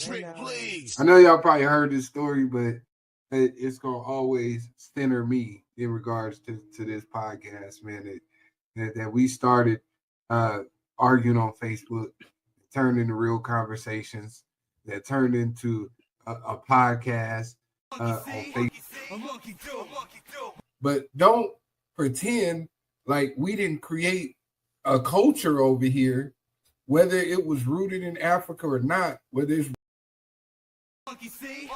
Trick, please. I know y'all probably heard this story, but it's gonna always center me in regards to this podcast, man. That we started arguing on Facebook, turned into real conversations, that turned into a podcast on Facebook. But don't pretend like we didn't create a culture over here, whether it was rooted in Africa or not, whether it's monkey see,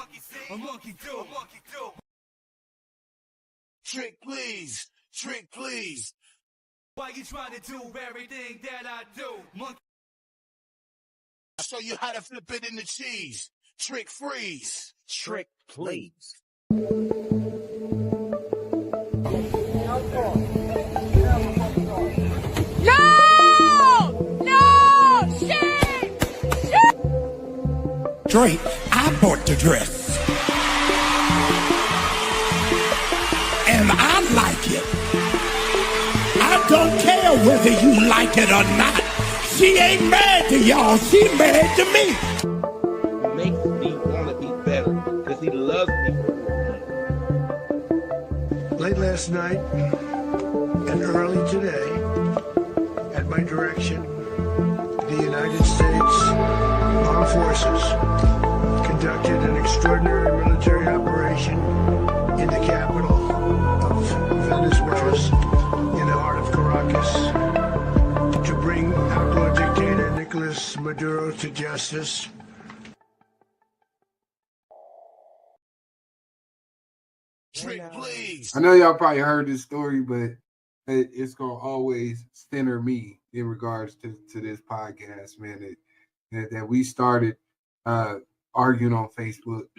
a monkey do. Trick, please. Trick, please. Why you trying to do everything that I do? Monkey. I'll show you how to flip it in the cheese. Trick, freeze. Trick, please. Drake, I bought the dress. And I like it. I don't care whether you like it or not. She ain't mad to y'all, she mad to me. He makes me want to be better because he loves me. Late last night and early today, at my direction, the United States Armed Forces conducted an extraordinary military operation in the capital of Venezuela, in the heart of Caracas, to bring outlaw dictator Nicolas Maduro to justice. Trick, please. I know y'all probably heard this story, but it's gonna always center me in regards to this podcast, man. That we started arguing on Facebook,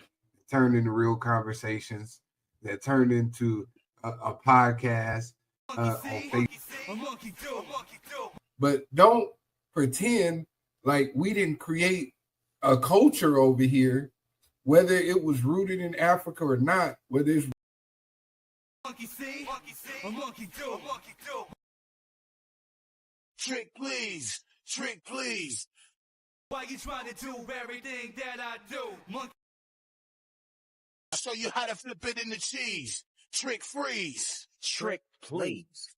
turned into real conversations, that turned into a podcast on Facebook. But don't pretend like we didn't create a culture over here, whether it was rooted in Africa or not, whether it's Monkey see, a monkey do. Trick, please. Trick, please. Why you trying to do everything that I do? Monkey. I'll show you how to flip it in the cheese. Trick, freeze. Trick, please.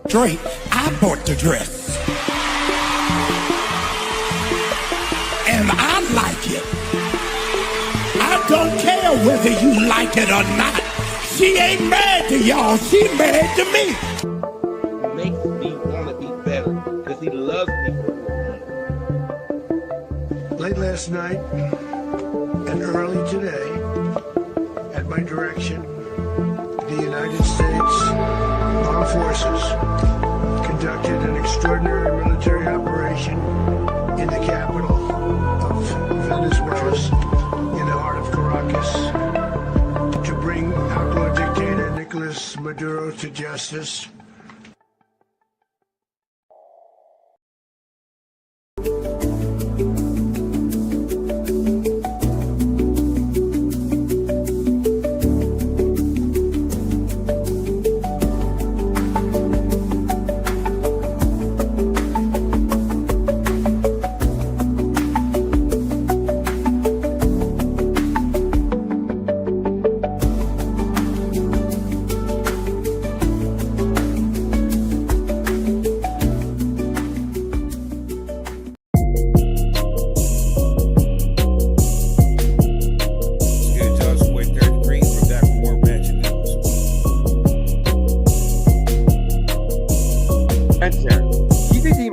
Drake, I bought the dress. And I like it. I don't care whether you like it or not. She ain't mad to y'all, she mad to me. He makes me want to be better because he loves me. Late last night and early today, at my direction, the United States Armed Forces conducted an extraordinary military operation in the capital of Venezuela, in the heart of Caracas, to bring outlaw dictator Nicolas Maduro to justice.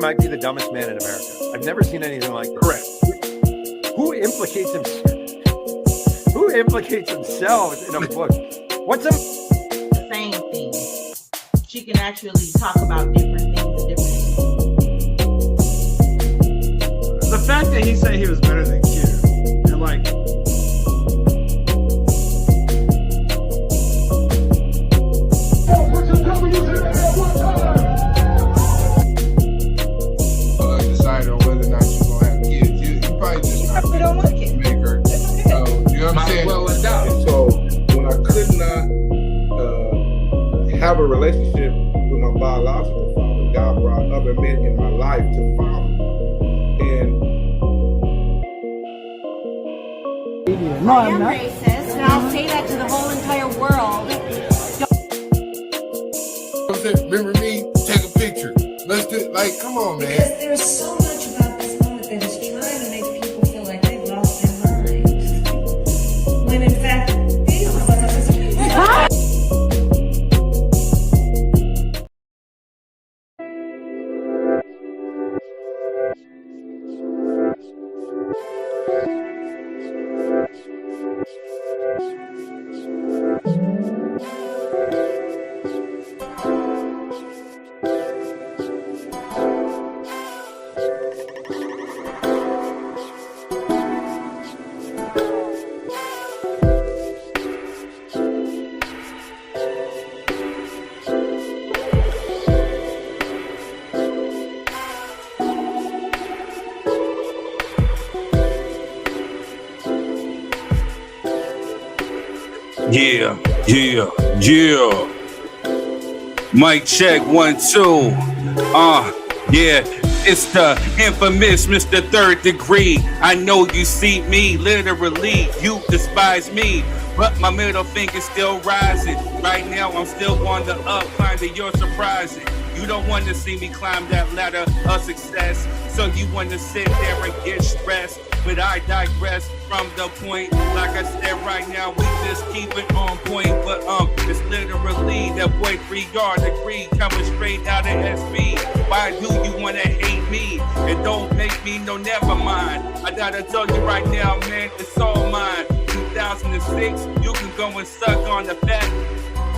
Might be the dumbest man in America. I've never seen anything like this. correct. Who implicates himself? Who implicates themselves in a book? What's a same thing? She can actually talk about different things and different things. The fact that he said he was better than Q, and like, Decide on whether or not you're gonna have kids. You probably just We don't want kids. make her. So, you know what I'm saying? Well, adopt. So when I couldn't have a relationship with my biological father. God brought other men in my life to follow. And I am racist, and I'll say that to the whole entire world. Remember me? Take a picture. Let's do it. Like, come on, man. Because there's so much about this moment that is trying to make people feel like they've lost their minds. When in fact, they don't know what this is. Yeah. Mic check 1 2. Yeah. It's the infamous Mr. Third Degree. I know you see me, literally, you despise me, but my middle finger's still rising. Right now, I'm still on the up, finding you're surprising. You don't want to see me climb that ladder of success, so you want to sit there and get stressed. But I digress from the point. Like I said, right now we just keep it on point. But it's literally that boy 3-yard degree coming straight out of SB. Why do you wanna hate me? It don't make me no never mind. I gotta tell you right now, man, it's all mine. 2006, you can go and suck on the fat.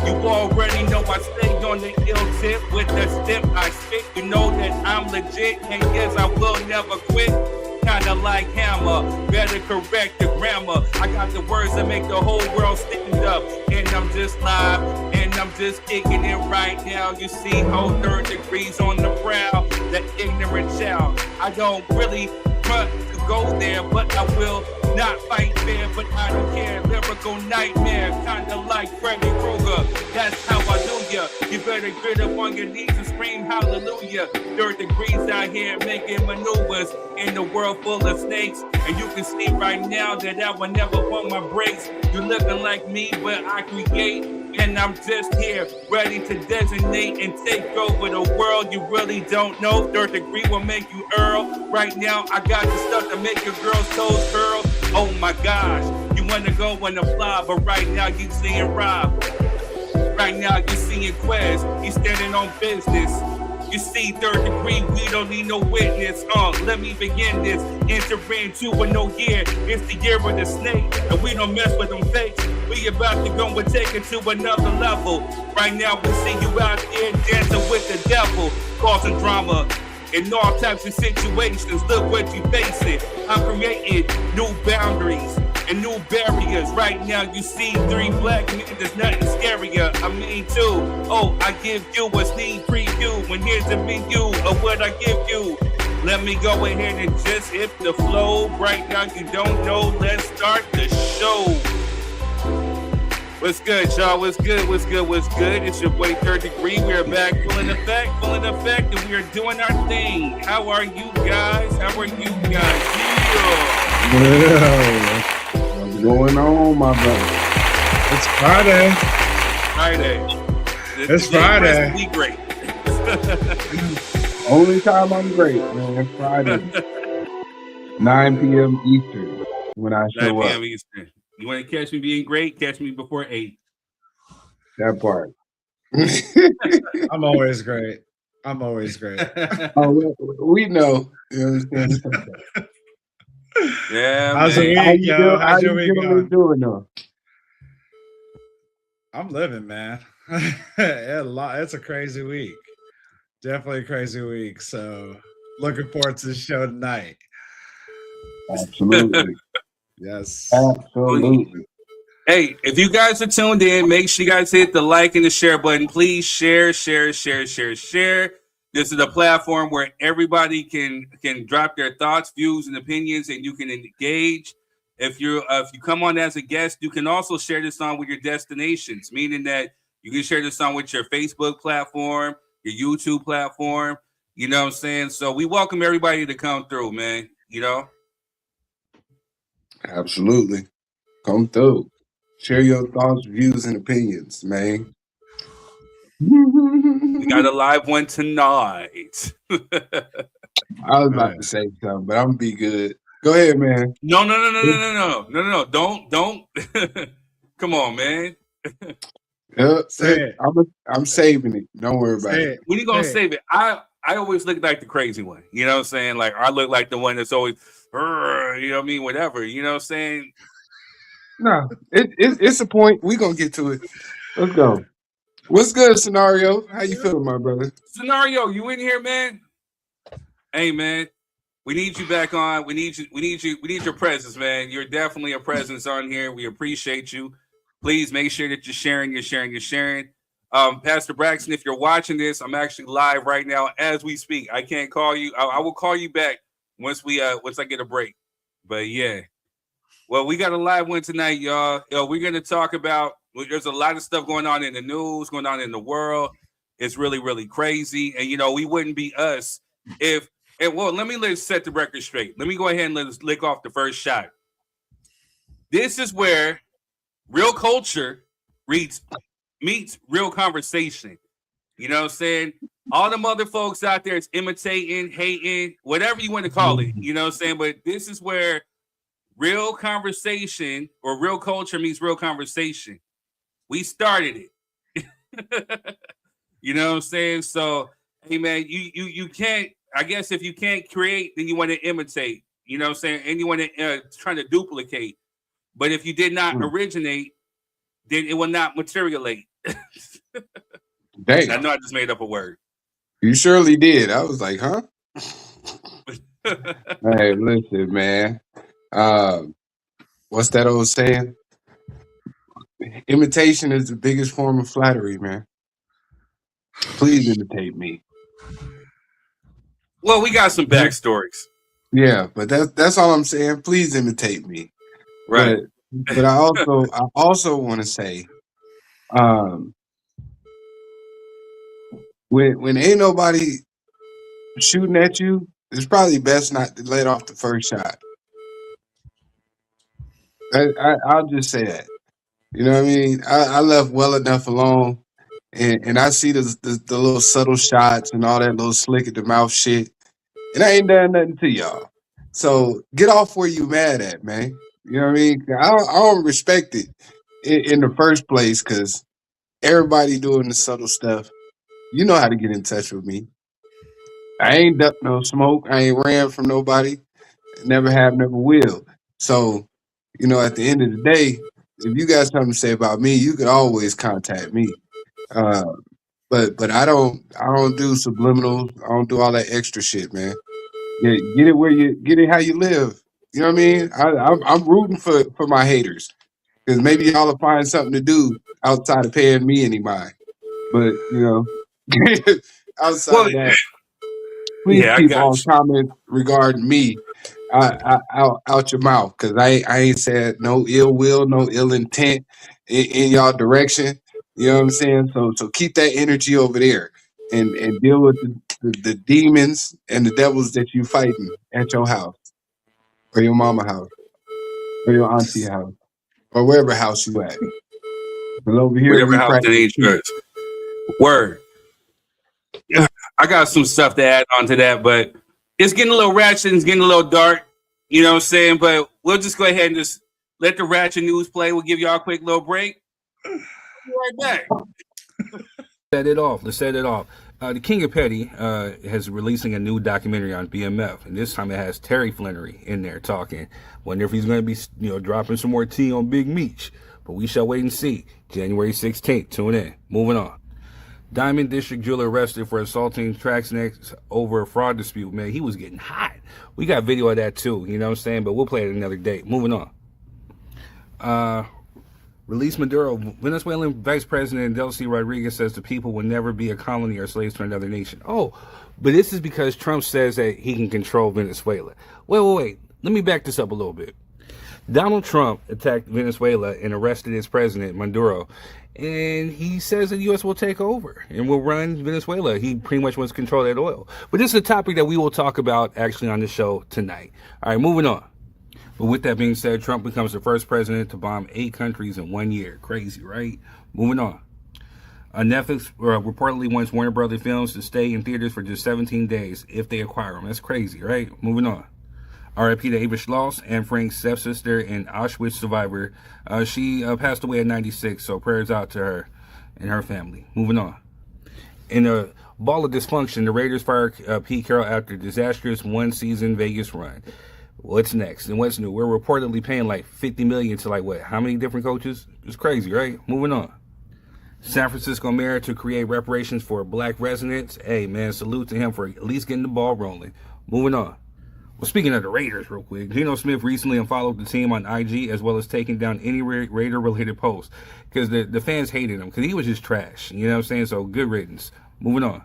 You already know I stay on the ill tip with the step I spit. You know that I'm legit, and yes, I will never quit. Kinda like Hammer, better correct the grammar. I got the words that make the whole world stand up. And I'm just live, and I'm just kicking it right now. You see, whole 3rd degrees on the brow, that ignorant child. I don't really want to go there, but I will not fight fair, but I don't care. Lyrical nightmare, kinda like Freddy Krueger. That's how I do ya. You better get up on your knees and scream hallelujah. 3rd degrees out here making maneuvers in the world full of snakes. And you can see right now that I will never pump my brakes. You're looking like me, but I create. And I'm just here, ready to designate and take over the world. You really don't know. 3rd degree will make you Earl. Right now, I got the stuff to make your girl's toes curl. Oh my gosh, you wanna go and apply, but right now you seeing Rob. Right now you seeing Quez, he's standing on business. You see, 3rd degree, we don't need no witness. Let me begin this. Enter into a no year. It's the year of the snake, and we don't mess with them fakes. We about to go and take it to another level. Right now we see you out there dancing with the devil, causing drama in all types of situations. Look what you facing. I'm creating new boundaries and new barriers. Right now you see 3 black men, there's nothing scarier. I mean too. Oh, I give you a sneak preview. When here's the menu of what I give you. Let me go ahead and just hit the flow. Right now you don't know. Let's start the show. What's good, y'all? What's good? It's your boy 3rd degree. We are back full in effect, and we are doing our thing. How are you guys? Yeah. What's going on, my brother? It's Friday. It's Friday. Be great. Only time I'm great, man. Friday. 9 p.m. Eastern when I show 9 p.m. up. Eastern. You want to catch me being great? Catch me before 8. That part. I'm always great. Oh, we know. You understand? Yeah, How's man. your week going? Doing though? I'm living, man. It's a crazy week. Definitely a crazy week. So looking forward to the show tonight. Absolutely. Yes. Absolutely. Hey, if you guys are tuned in, make sure you guys hit the like and the share button. Please share. This is a platform where everybody can drop their thoughts, views, and opinions, and you can engage. If you come on as a guest, you can also share this on with your destinations, meaning that You can share this on with your Facebook platform, your YouTube platform. You know what I'm saying? So we welcome everybody to come through, man. You know? Absolutely. Come through. Share your thoughts, views, and opinions, man. We got a live one tonight. I was about to say something, but I'm gonna be good. Go ahead, man. No. Don't. Come on, man. I'm saving it. Don't worry about it. When you gonna save it? I always look like the crazy one. You know what I'm saying? Like I look like the one that's always, you know what I mean? Whatever. You know what I'm saying? No, it's a point. We gonna get to it. Let's go. What's good, Scenario? How you feeling, my brother? Scenario, you in here, man? Hey, man. We need you back on. We need your presence, man. You're definitely a presence on here. We appreciate you. Please make sure that you're sharing. Pastor Braxton, if you're watching this, I'm actually live right now as we speak. I can't call you. I will call you back once I get a break. But yeah. Well, we got a live one tonight, y'all. We're going to talk about, there's a lot of stuff going on in the news, going on in the world. It's really, really crazy. And, we wouldn't be us if, let's set the record straight. Let me go ahead and let's lick off the first shot. This is where real culture meets real conversation. You know what I'm saying? All the other folks out there is imitating, hating, whatever you want to call it. You know what I'm saying? But this is where real conversation or real culture meets real conversation. We started it. You know what I'm saying? So, hey, man, you can't, I guess if you can't create, then you want to imitate. You know what I'm saying? And you want to try to duplicate. But if you did not originate, then it will not materialize. Dang. I know I just made up a word. You surely did. I was like, huh? Hey, listen, man. What's that old saying? Imitation is the biggest form of flattery, man. Please imitate me. Well, we got some backstories. Yeah, but that's all I'm saying. Please imitate me. Right. But I also want to say, when ain't nobody shooting at you, it's probably best not to let off the first shot. I'll just say that. You know what I mean? I left well enough alone, and I see the little subtle shots and all that little slick at the mouth shit, and I ain't done nothing to y'all. So get off where you mad at, man. You know what I mean? I don't respect it in the first place because everybody doing the subtle stuff. You know how to get in touch with me. I ain't ducked no smoke. I ain't ran from nobody. Never have, never will. So, at the end of the day, if you got something to say about me, you could always contact me. But I don't do subliminals. I don't do all that extra shit, man. Yeah, get it how you live. You know what I mean? I'm rooting for my haters because maybe y'all will find something to do outside of paying me any mind. But outside of that, please keep all comments regarding me out your mouth because I ain't said no ill will, no ill intent in y'all direction. You know what I'm saying? So keep that energy over there and deal with the demons and the devils that you fighting at your house or your mama house or your auntie house or wherever house you at. But over here, whatever house that ain't yours. Word. Yeah, I got some stuff to add on to that, but it's getting a little ratchet. It's getting a little dark. You know what I'm saying? But we'll just go ahead and just let the ratchet news play. We'll give y'all a quick little break. Be right back. Let's set it off. The King of Petty is releasing a new documentary on BMF, and this time it has Terry Flannery in there talking. Wonder if he's going to be, dropping some more tea on Big Meech, but we shall wait and see. January 16th. Tune in. Moving on. Diamond District jeweler arrested for assaulting Traxnex over a fraud dispute. Man, he was getting hot. We got video of that too, you know what I'm saying? But we'll play it another day. Moving on. Release Maduro. Venezuelan Vice President Delcy Rodriguez says the people will never be a colony or slaves to another nation. Oh, but this is because Trump says that he can control Venezuela. Wait. Let me back this up a little bit. Donald Trump attacked Venezuela and arrested its president, Maduro. And he says the U.S. will take over and will run Venezuela. He pretty much wants to control that oil. But this is a topic that we will talk about actually on the show tonight. All right, moving on. But with that being said, Trump becomes the first president to bomb 8 countries in 1 year. Crazy, right? Moving on. Netflix reportedly wants Warner Brothers films to stay in theaters for just 17 days if they acquire them. That's crazy, right? Moving on. R.I.P. to Ava Schloss, Anne Frank's stepsister and Auschwitz survivor. She passed away at 96, so prayers out to her and her family. Moving on. In a ball of dysfunction, the Raiders fired Pete Carroll after disastrous one-season Vegas run. What's next and what's new? We're reportedly paying like $50 million to like what? How many different coaches? It's crazy, right? Moving on. San Francisco mayor to create reparations for black residents. Hey, man, salute to him for at least getting the ball rolling. Moving on. Well, speaking of the Raiders real quick, Geno Smith recently unfollowed the team on IG as well as taking down any Raider-related posts because the fans hated him because he was just trash. You know what I'm saying? So good riddance. Moving on.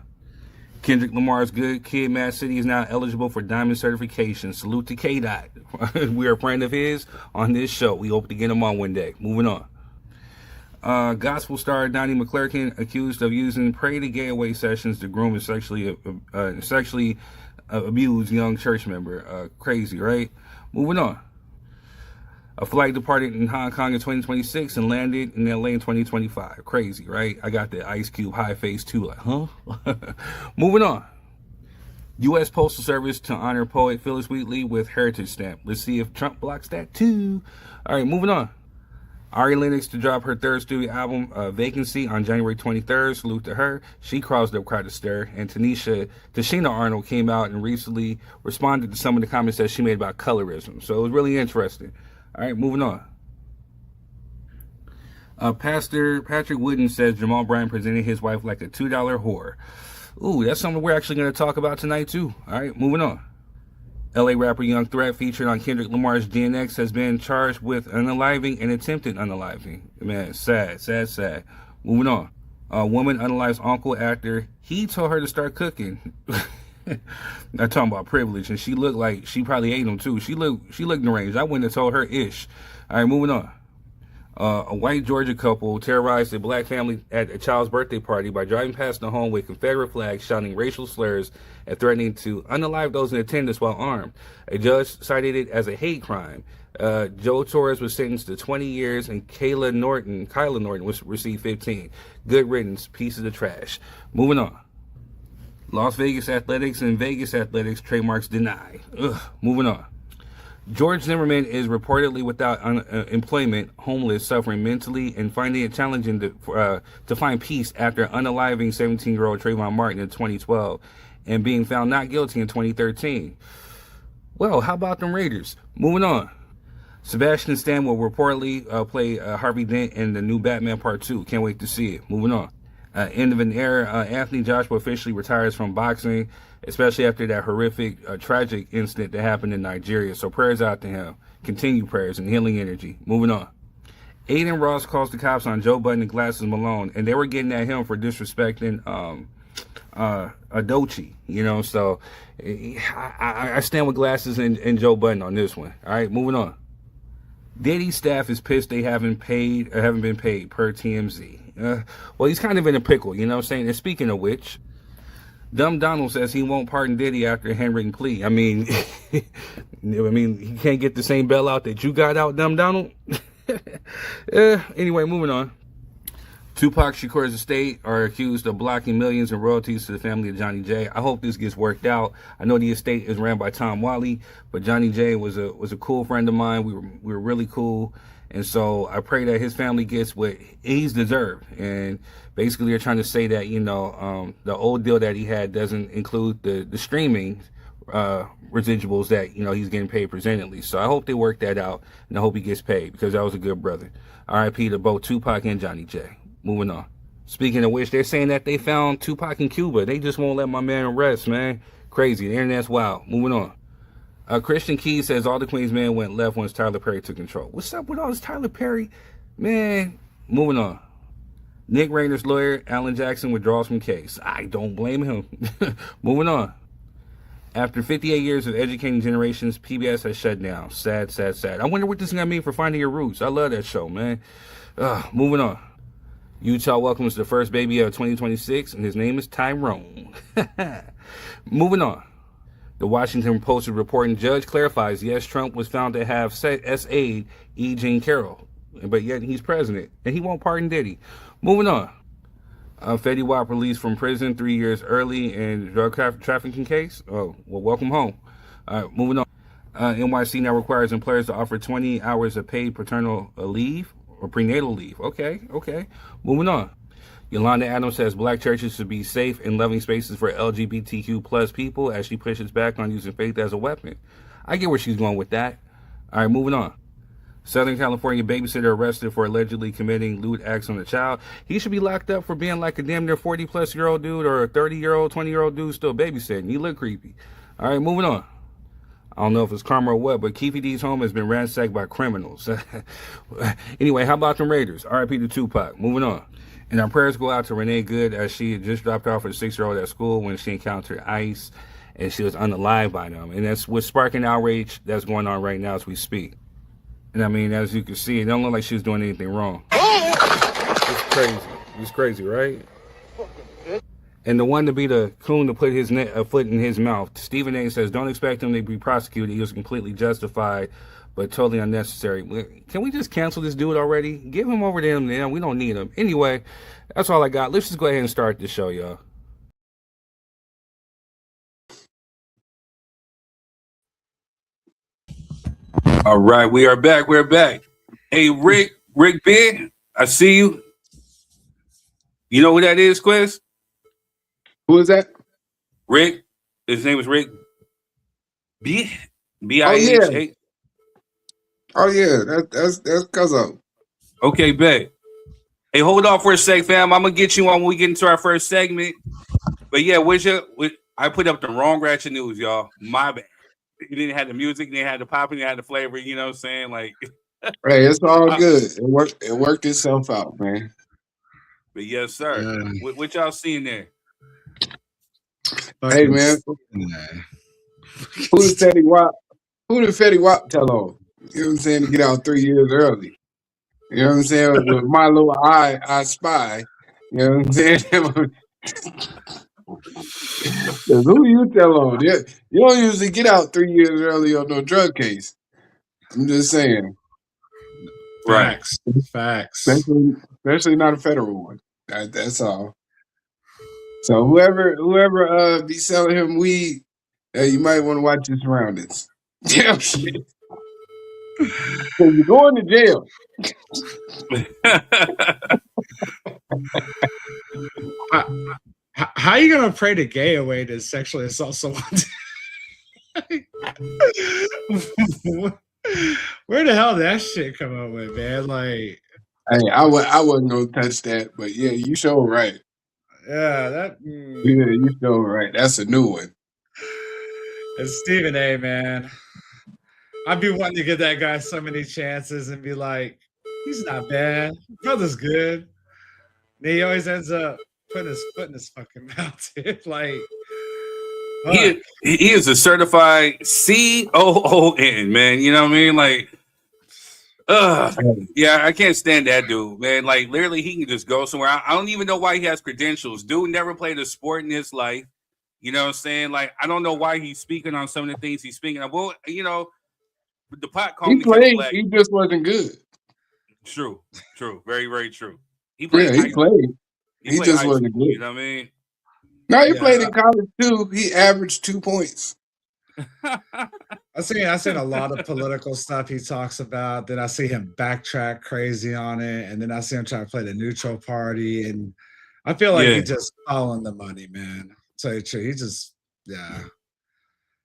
Kendrick Lamar's good kid, Mad City, is now eligible for Diamond certification. Salute to K-Dot. We are a friend of his on this show. We hope to get him on one day. Moving on. Gospel star Donnie McClurkin accused of using pray-to-gay away sessions to groom and sexually abused young church member. Crazy, right? Moving on. A flight departed in Hong Kong in 2026 and landed in LA in 2025. Crazy, right? I got the Ice Cube high face too. Like, huh? Moving on. U.S. Postal Service to honor poet Phyllis Wheatley with Heritage Stamp. Let's see if Trump blocks that too. All right, moving on. Ari Lennox to drop her third studio album, Vacancy, on January 23rd. Salute to her. She caused up quite a stir. And Tashina Arnold came out and recently responded to some of the comments that she made about colorism. So it was really interesting. All right, moving on. Pastor Patrick Wooden says Jamal Bryant presented his wife like a $2 whore. Ooh, that's something we're actually going to talk about tonight too. All right, moving on. LA rapper Young Threat, featured on Kendrick Lamar's GNX, has been charged with unaliving and attempted unaliving. Man, sad. Moving on. A woman unalives uncle after he told her to start cooking. I'm talking about privilege, and she looked like she probably ate him too. She looked deranged. I wouldn't have told her ish. All right, moving on. A white Georgia couple terrorized a black family at a child's birthday party by driving past the home with Confederate flags, shouting racial slurs, and threatening to unalive those in attendance while armed. A judge cited it as a hate crime. Joe Torres was sentenced to 20 years, and Kyla Norton received 15. Good riddance, pieces of trash. Moving on. Las Vegas Athletics and Vegas Athletics trademarks denied. Moving on. George Zimmerman is reportedly without employment, homeless, suffering mentally, and finding it challenging to find peace after unaliving 17-year-old Trayvon Martin in 2012 and being found not guilty in 2013. Well, how about them Raiders? Moving on. Sebastian Stan will reportedly play Harvey Dent in the new Batman Part 2. Can't wait to see it. Moving on. End of an era. Anthony Joshua officially retires from boxing, especially after that horrific, tragic incident that happened in Nigeria. So prayers out to him. Continue prayers and healing energy. Moving on. Aiden Ross calls the cops on Joe Budden and Glasses Malone, and they were getting at him for disrespecting Adochi. You know, so I stand with Glasses and Joe Budden on this one. All right, moving on. Diddy's staff is pissed they haven't been paid per TMZ. Well, he's kind of in a pickle, you know what I'm saying? And speaking of which, Dumb Donald says he won't pardon Diddy after a handwritten plea. I mean, he can't get the same bailout that you got out, Dumb Donald. Anyway, moving on. Tupac Shakur's estate are accused of blocking millions in royalties to the family of Johnny J. I hope this gets worked out. I know the estate is ran by Tom Wally, but Johnny J was a cool friend of mine. We were really cool. And so I pray that his family gets what he's deserved. And basically they're trying to say that, you know, the old deal that he had doesn't include the streaming residuals that, you know, he's getting paid presently. So I hope they work that out, and I hope he gets paid because that was a good brother. R.I.P. to both Tupac and Johnny J. Moving on. Speaking of which, they're saying that they found Tupac in Cuba. They just won't let my man rest, man. Crazy. The internet's wild. Moving on. Christian Key says all the Queens men went left once Tyler Perry took control. What's up with all this Tyler Perry? Man, moving on. Nick Rayner's lawyer, Alan Jackson, withdraws from case. I don't blame him. Moving on. After 58 years of educating generations, PBS has shut down. Sad, sad, sad. I wonder what this is going to mean for Finding Your Roots. I love that show, man. Moving on. Utah welcomes the first baby of 2026, and his name is Tyrone. Moving on. The Washington Post reporting judge clarifies, yes, Trump was found to have S.A. E. Jean Carroll, but yet he's president, and he won't pardon Diddy. Moving on. Fetty Wap released from prison 3 years early in drug trafficking case. Oh, well, welcome home. Moving on. NYC now requires employers to offer 20 hours of paid paternal leave or prenatal leave. Okay. Moving on. Yolanda Adams says black churches should be safe and loving spaces for LGBTQ plus people as she pushes back on using faith as a weapon. I get where she's going with that. All right, moving on. Southern California babysitter arrested for allegedly committing lewd acts on a child. He should be locked up for being like a damn near 40-plus-year-old dude or a 30-year-old, 20-year-old dude still babysitting. He look creepy. All right, moving on. I don't know if it's karma or what, but Keefe D's home has been ransacked by criminals. Anyway, how about them Raiders? RIP to Tupac. Moving on. And our prayers go out to Renee Good as she had just dropped off her 6-year-old at school when she encountered ICE and she was unalived by them. And that's what's sparking outrage that's going on right now as we speak. And I mean, as you can see, it don't look like she was doing anything wrong. It's crazy. It's crazy, right? And the one to be the coon to put his foot in his mouth. Stephen A. says, don't expect him to be prosecuted. He was completely justified, but totally unnecessary. Can we just cancel this dude already? Give him over to him now. We don't need him. Anyway, that's all I got. Let's just go ahead and start the show, y'all. All right, we are back. We're back. Hey, Rick B, I see you. You know who that is, Quiz? Who is that? Rick. His name is Rick B-I-H-A. Oh yeah, that's Cuzzo. Okay, bet. Hey, hold on for a sec, fam. I'm gonna get you on when we get into our first segment. But yeah, I put up the wrong ratchet news, y'all. My bad. You didn't have the music, you didn't have the pop, you didn't have the flavor. You know what I'm saying? Like, hey, it's all good. It worked itself out, man. But yes, sir. What y'all seeing there? Hey, man. Who did Fetty Wap? Who did Fetty Wap tell on? You know what I'm saying? To get out 3 years early. You know what I'm saying? With my little eye, I spy. You know what I'm saying? Who you tell on? You don't usually get out 3 years early on no drug case. I'm just saying. Facts. Facts. Especially not a federal one. That's all. So whoever be selling him weed, you might want to watch your surroundings. Yeah, shit. You're going to jail. How are you gonna pray the gay away to sexually assault someone? Where the hell did that shit come up with, man? Like, hey, I wasn't gonna touch that, but yeah, you sure right. Yeah, yeah, you sure right. That's a new one. It's Stephen A, man. I'd be wanting to give that guy so many chances and be like, he's not bad. Brother's good. And he always ends up putting his foot in his fucking mouth. Like, he is a certified COON, man. You know what I mean? Like, yeah, I can't stand that dude, man. Like, literally, he can just go somewhere. I don't even know why he has credentials. Dude never played a sport in his life. You know what I'm saying? Like, I don't know why he's speaking on some of the things he's speaking of. Well, you know, the pot called he played. He just wasn't good. True. Very, very true. He played. Yeah, he played. He just wasn't good. You know what I mean? No, he played in college too. He averaged 2 points. I've seen a lot of political stuff he talks about. Then I see him backtrack crazy on it, and then I see him try to play the neutral party. And I feel like he's just following the money, man. Tell you the truth, he just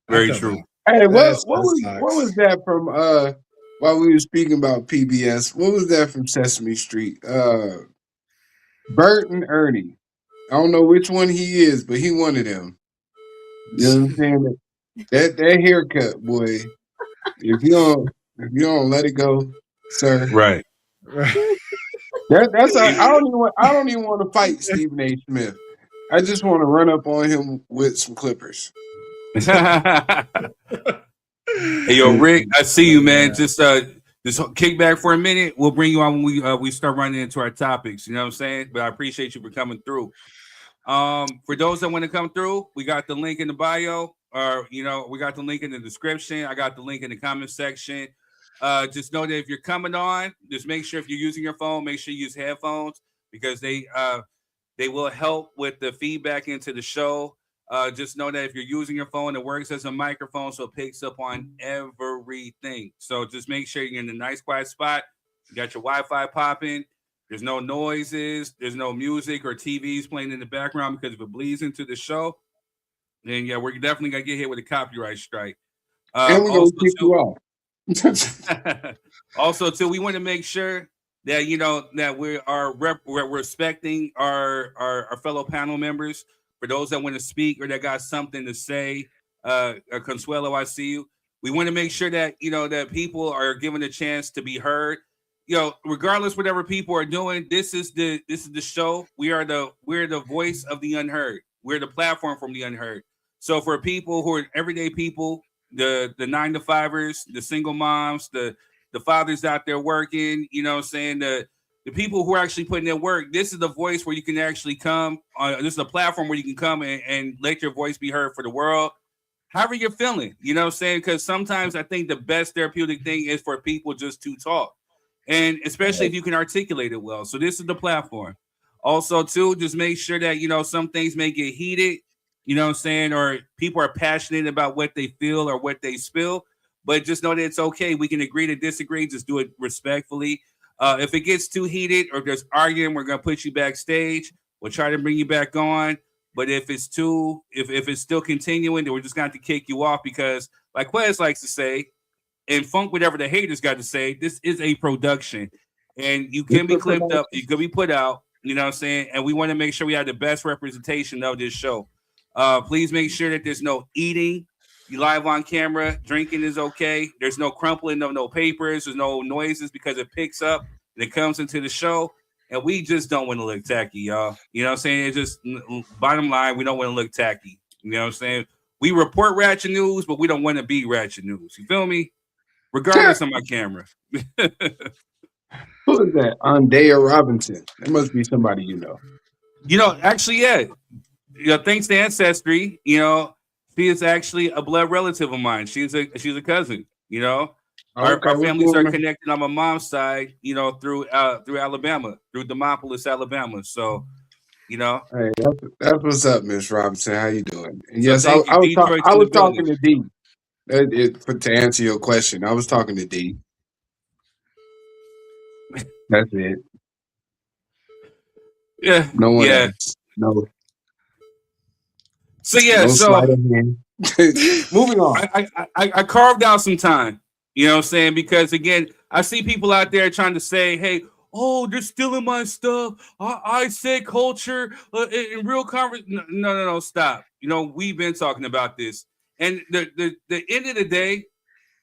very true. Hey, what was that from? While we were speaking about PBS, what was that from Sesame Street? Bert and Ernie. I don't know which one he is, but he one of them. You know what I'm saying? That haircut, boy. If you don't let it go, sir. Right. That's I don't even want to fight Stephen A. Smith. I just want to run up on him with some clippers. Hey, yo, Rick, I see you, man. Just kick back for a minute. We'll bring you on when we start running into our topics. You know what I'm saying? But I appreciate you for coming through. For those that want to come through, we got the link in the bio, or we got the link in the description. I got the link in the comment section. Just know that if you're coming on, just make sure if you're using your phone, make sure you use headphones because they will help with the feedback into the show. Just know that if you're using your phone, it works as a microphone, so it picks up on everything. So just make sure you're in a nice, quiet spot. You got your Wi-Fi popping. There's no noises. There's no music or TVs playing in the background because if it bleeds into the show, then yeah, we're definitely gonna get hit with a copyright strike. And we're gonna kick you off. Also, too, we want to make sure that that we're respecting our fellow panel members. For those that want to speak or that got something to say, Consuelo, I see you. We want to make sure that that people are given a chance to be heard. Regardless whatever people are doing, this is the show. We're the voice of the unheard. We're the platform from the unheard. So for people who are everyday people, the 9-to-5ers, the single moms, the fathers out there working, the people who are actually putting in work, this is the voice where you can actually come. This is a platform where you can come and let your voice be heard for the world. However you're feeling, because sometimes I think the best therapeutic thing is for people just to talk. And especially if you can articulate it well. So this is the platform. Also, too, just make sure that, some things may get heated, or people are passionate about what they feel or what they spill. But just know that it's okay. We can agree to disagree. Just do it respectfully. If it gets too heated or there's arguing, we're going to put you backstage. We'll try to bring you back on. But if it's still continuing, then we're just going to have to kick you off because, like Quez likes to say, and funk whatever the haters got to say, this is a production. And you can be clipped up, you could be put out, and we want to make sure we have the best representation of this show. Please make sure that there's no eating. You live on camera, drinking is okay. There's no crumpling of no papers, there's no noises because it picks up and it comes into the show. And we just don't want to look tacky, y'all. It's just bottom line, we don't want to look tacky. We report ratchet news, but we don't want to be ratchet news. You feel me? Regardless of my camera. Who is that? Andea Robinson. That must be somebody you know. Actually, yeah. Thanks to Ancestry, she is actually a blood relative of mine. She's a cousin, Our families are connected on my mom's side, through Alabama, through Demopolis, Alabama. So, Hey, that's what's up, Miss Robinson. How you doing? And yes, I was talking to D. To answer your question, I was talking to D. That's it. Yeah. No one else. No. So yeah, moving on. I carved out some time, because again, I see people out there trying to say, hey, oh, they're stealing my stuff. I said culture in real conversation. No, stop. We've been talking about this. And the end of the day,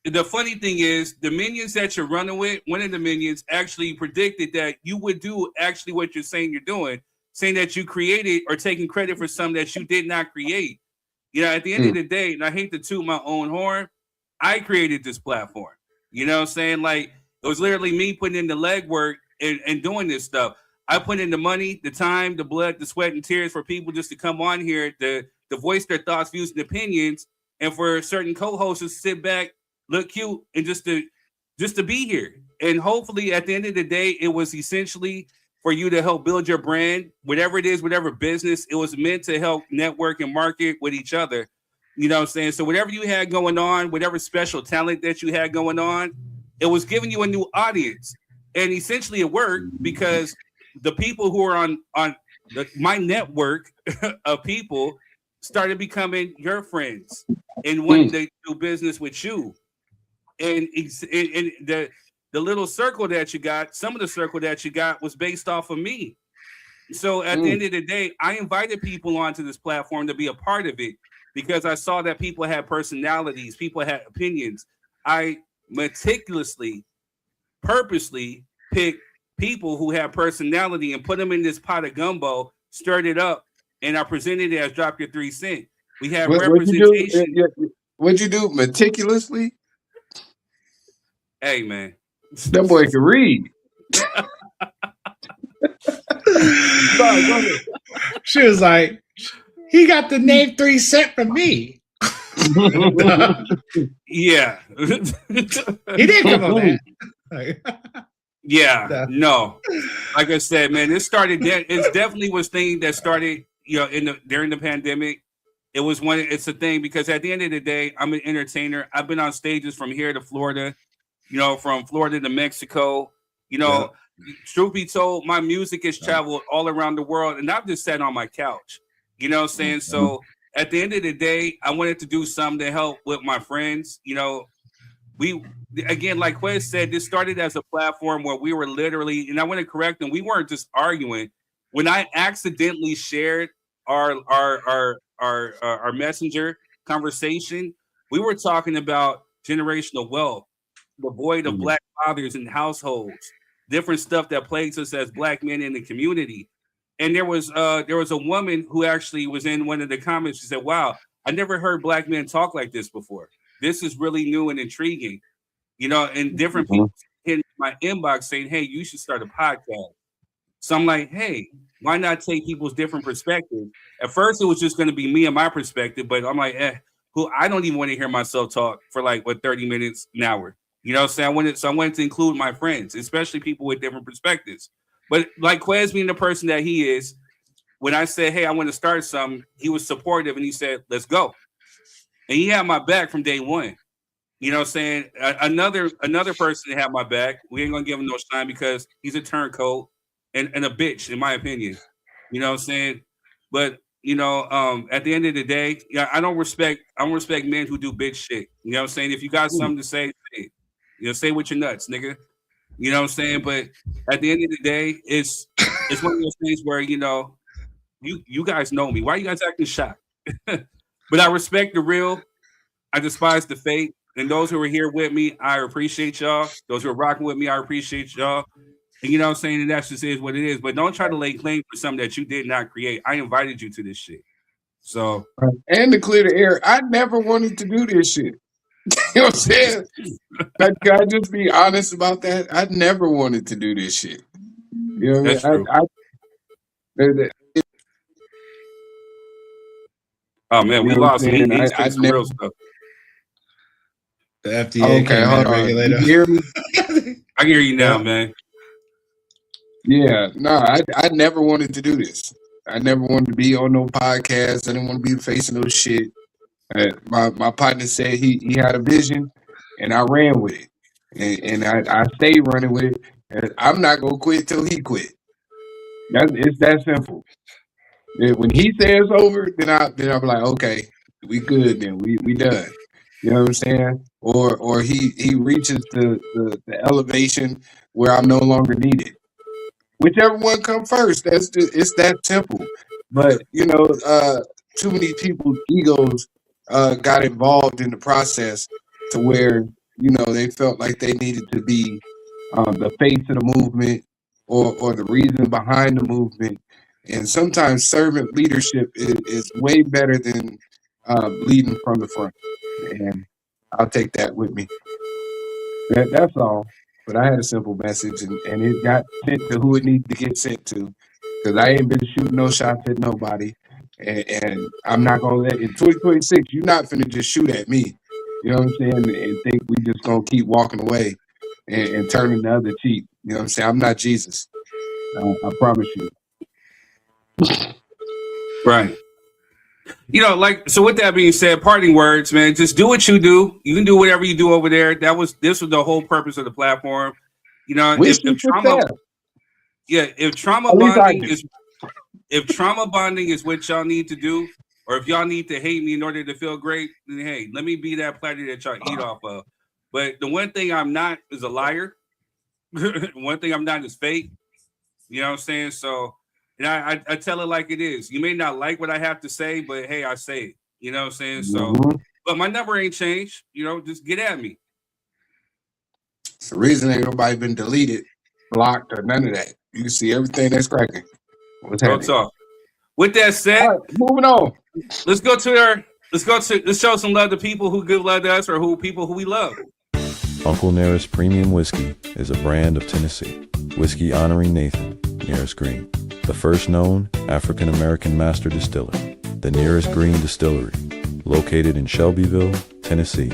the funny thing is the minions that you're running with, one of the minions actually predicted that you would do actually what you're saying you're doing, saying that you created or taking credit for something that you did not create. At the end of the day, and I hate to toot my own horn, I created this platform. Like it was literally me putting in the legwork and doing this stuff. I put in the money, the time, the blood, the sweat, and tears for people just to come on here to voice their thoughts, views, and opinions. And for certain co-hosts to sit back, look cute, and just to be here. And hopefully at the end of the day, it was essentially for you to help build your brand, whatever it is, whatever business, it was meant to help network and market with each other. So whatever you had going on, whatever special talent that you had going on, it was giving you a new audience. And essentially it worked because the people who are on my network of people started becoming your friends and wanting to do business with you. And the little circle that you got, some of the circle that you got was based off of me. So at the end of the day, I invited people onto this platform to be a part of it because I saw that people had personalities, people had opinions. I meticulously, purposely picked people who had personality and put them in this pot of gumbo, stirred it up, and I presented it as Drop Your 3 Cents. We have What'd representation. you do? What'd you do? Meticulously? Hey, man. That boy can read. Sorry, go ahead. She was like, he got the name 3 cent from me. Yeah. He did come on that. Yeah, no. Like I said, man, it started. It definitely was thing that started, during the pandemic. It's a thing because at the end of the day, I'm an entertainer. I've been on stages from here to Florida, from Florida to Mexico. Truth be told, my music has traveled all around the world, and I've just sat on my couch. You know what I'm saying? So at the end of the day, I wanted to do something to help with my friends. We again, like Quez said, this started as a platform where we were literally, and I want to correct them, we weren't just arguing. When I accidentally shared our messenger conversation, we were talking about generational wealth, the void of Black fathers in households, different stuff that plagues us as Black men in the community. And there was a woman who actually was in one of the comments. She said, "Wow, I never heard Black men talk like this before. This is really new and intriguing." And different people in my inbox saying, "Hey, you should start a podcast." So I'm like, hey, why not take people's different perspectives? At first, it was just going to be me and my perspective, but I'm like, I don't even want to hear myself talk for 30 minutes, an hour. So I wanted to include my friends, especially people with different perspectives. But like Quez being the person that he is, when I said, hey, I want to start something, he was supportive and he said, let's go. And he had my back from day one. Another person that had my back, we ain't gonna give him no shine because he's a turncoat and a bitch, in my opinion. But at the end of the day, I don't respect men who do bitch shit. If you got something to say, say it. Say with your nuts, nigga. But at the end of the day, it's one of those things where you guys know me. Why are you guys acting shocked? But I respect the real. I despise the fake. And those who are here with me, I appreciate y'all. Those who are rocking with me, I appreciate y'all. And and that just is what it is. But don't try to lay claim for something that you did not create. I invited you to this shit. So, and to clear the air, I never wanted to do this shit. You know what I'm saying? Can I just be honest about that? I never wanted to do this shit. You know what I mean? Oh man, we lost him. He's saying some real stuff. The FDA came in to regulate you hear me? I can hear you now, man. Yeah, no, I never wanted to do this. I never wanted to be on no podcast. I didn't want to be facing no shit. My partner said he had a vision, and I ran with it, and I stayed running with it. And I'm not gonna quit till he quit. It's that simple. When he says over, then I'll be like, okay, we good. Then we done. You know what I'm saying? Or he reaches the elevation where I'm no longer needed. Whichever one comes first, it's that simple. But too many people's egos got involved in the process to where they felt like they needed to be the face of the movement or the reason behind the movement. And sometimes servant leadership is way better than leading from the front. And I'll take that with me. That's all. But I had a simple message, and it got sent to who it needs to get sent to. Because I ain't been shooting no shots at nobody. And I'm not going to let, in 2026, you're not finna just shoot at me. You know what I'm saying? And think we just going to keep walking away and turning the other cheek. You know what I'm saying? I'm not Jesus. I promise you. Right. So with that being said, parting words, man, just do what you do. You can do whatever you do over there. This was the whole purpose of the platform. If trauma bonding is what y'all need to do, or if y'all need to hate me in order to feel great, then hey, let me be that platter that y'all eat off of. But the one thing I'm not is a liar. One thing I'm not is fake. You know what I'm saying? So, and I tell it like it is. You may not like what I have to say, but hey, I say it. You know what I'm saying? So, but my number ain't changed. Just get at me. It's the reason ain't nobody been deleted, blocked, or none of that. You can see everything that's cracking. What's happening? Talk. With that said, moving on. Let's go to Let's show some love to people who give love to us, or people who we love. Uncle Nearest Premium Whiskey is a brand of Tennessee. Whiskey honoring Nathan, Nearest Green, the first known African-American master distiller. The Nearest Green Distillery, located in Shelbyville, Tennessee,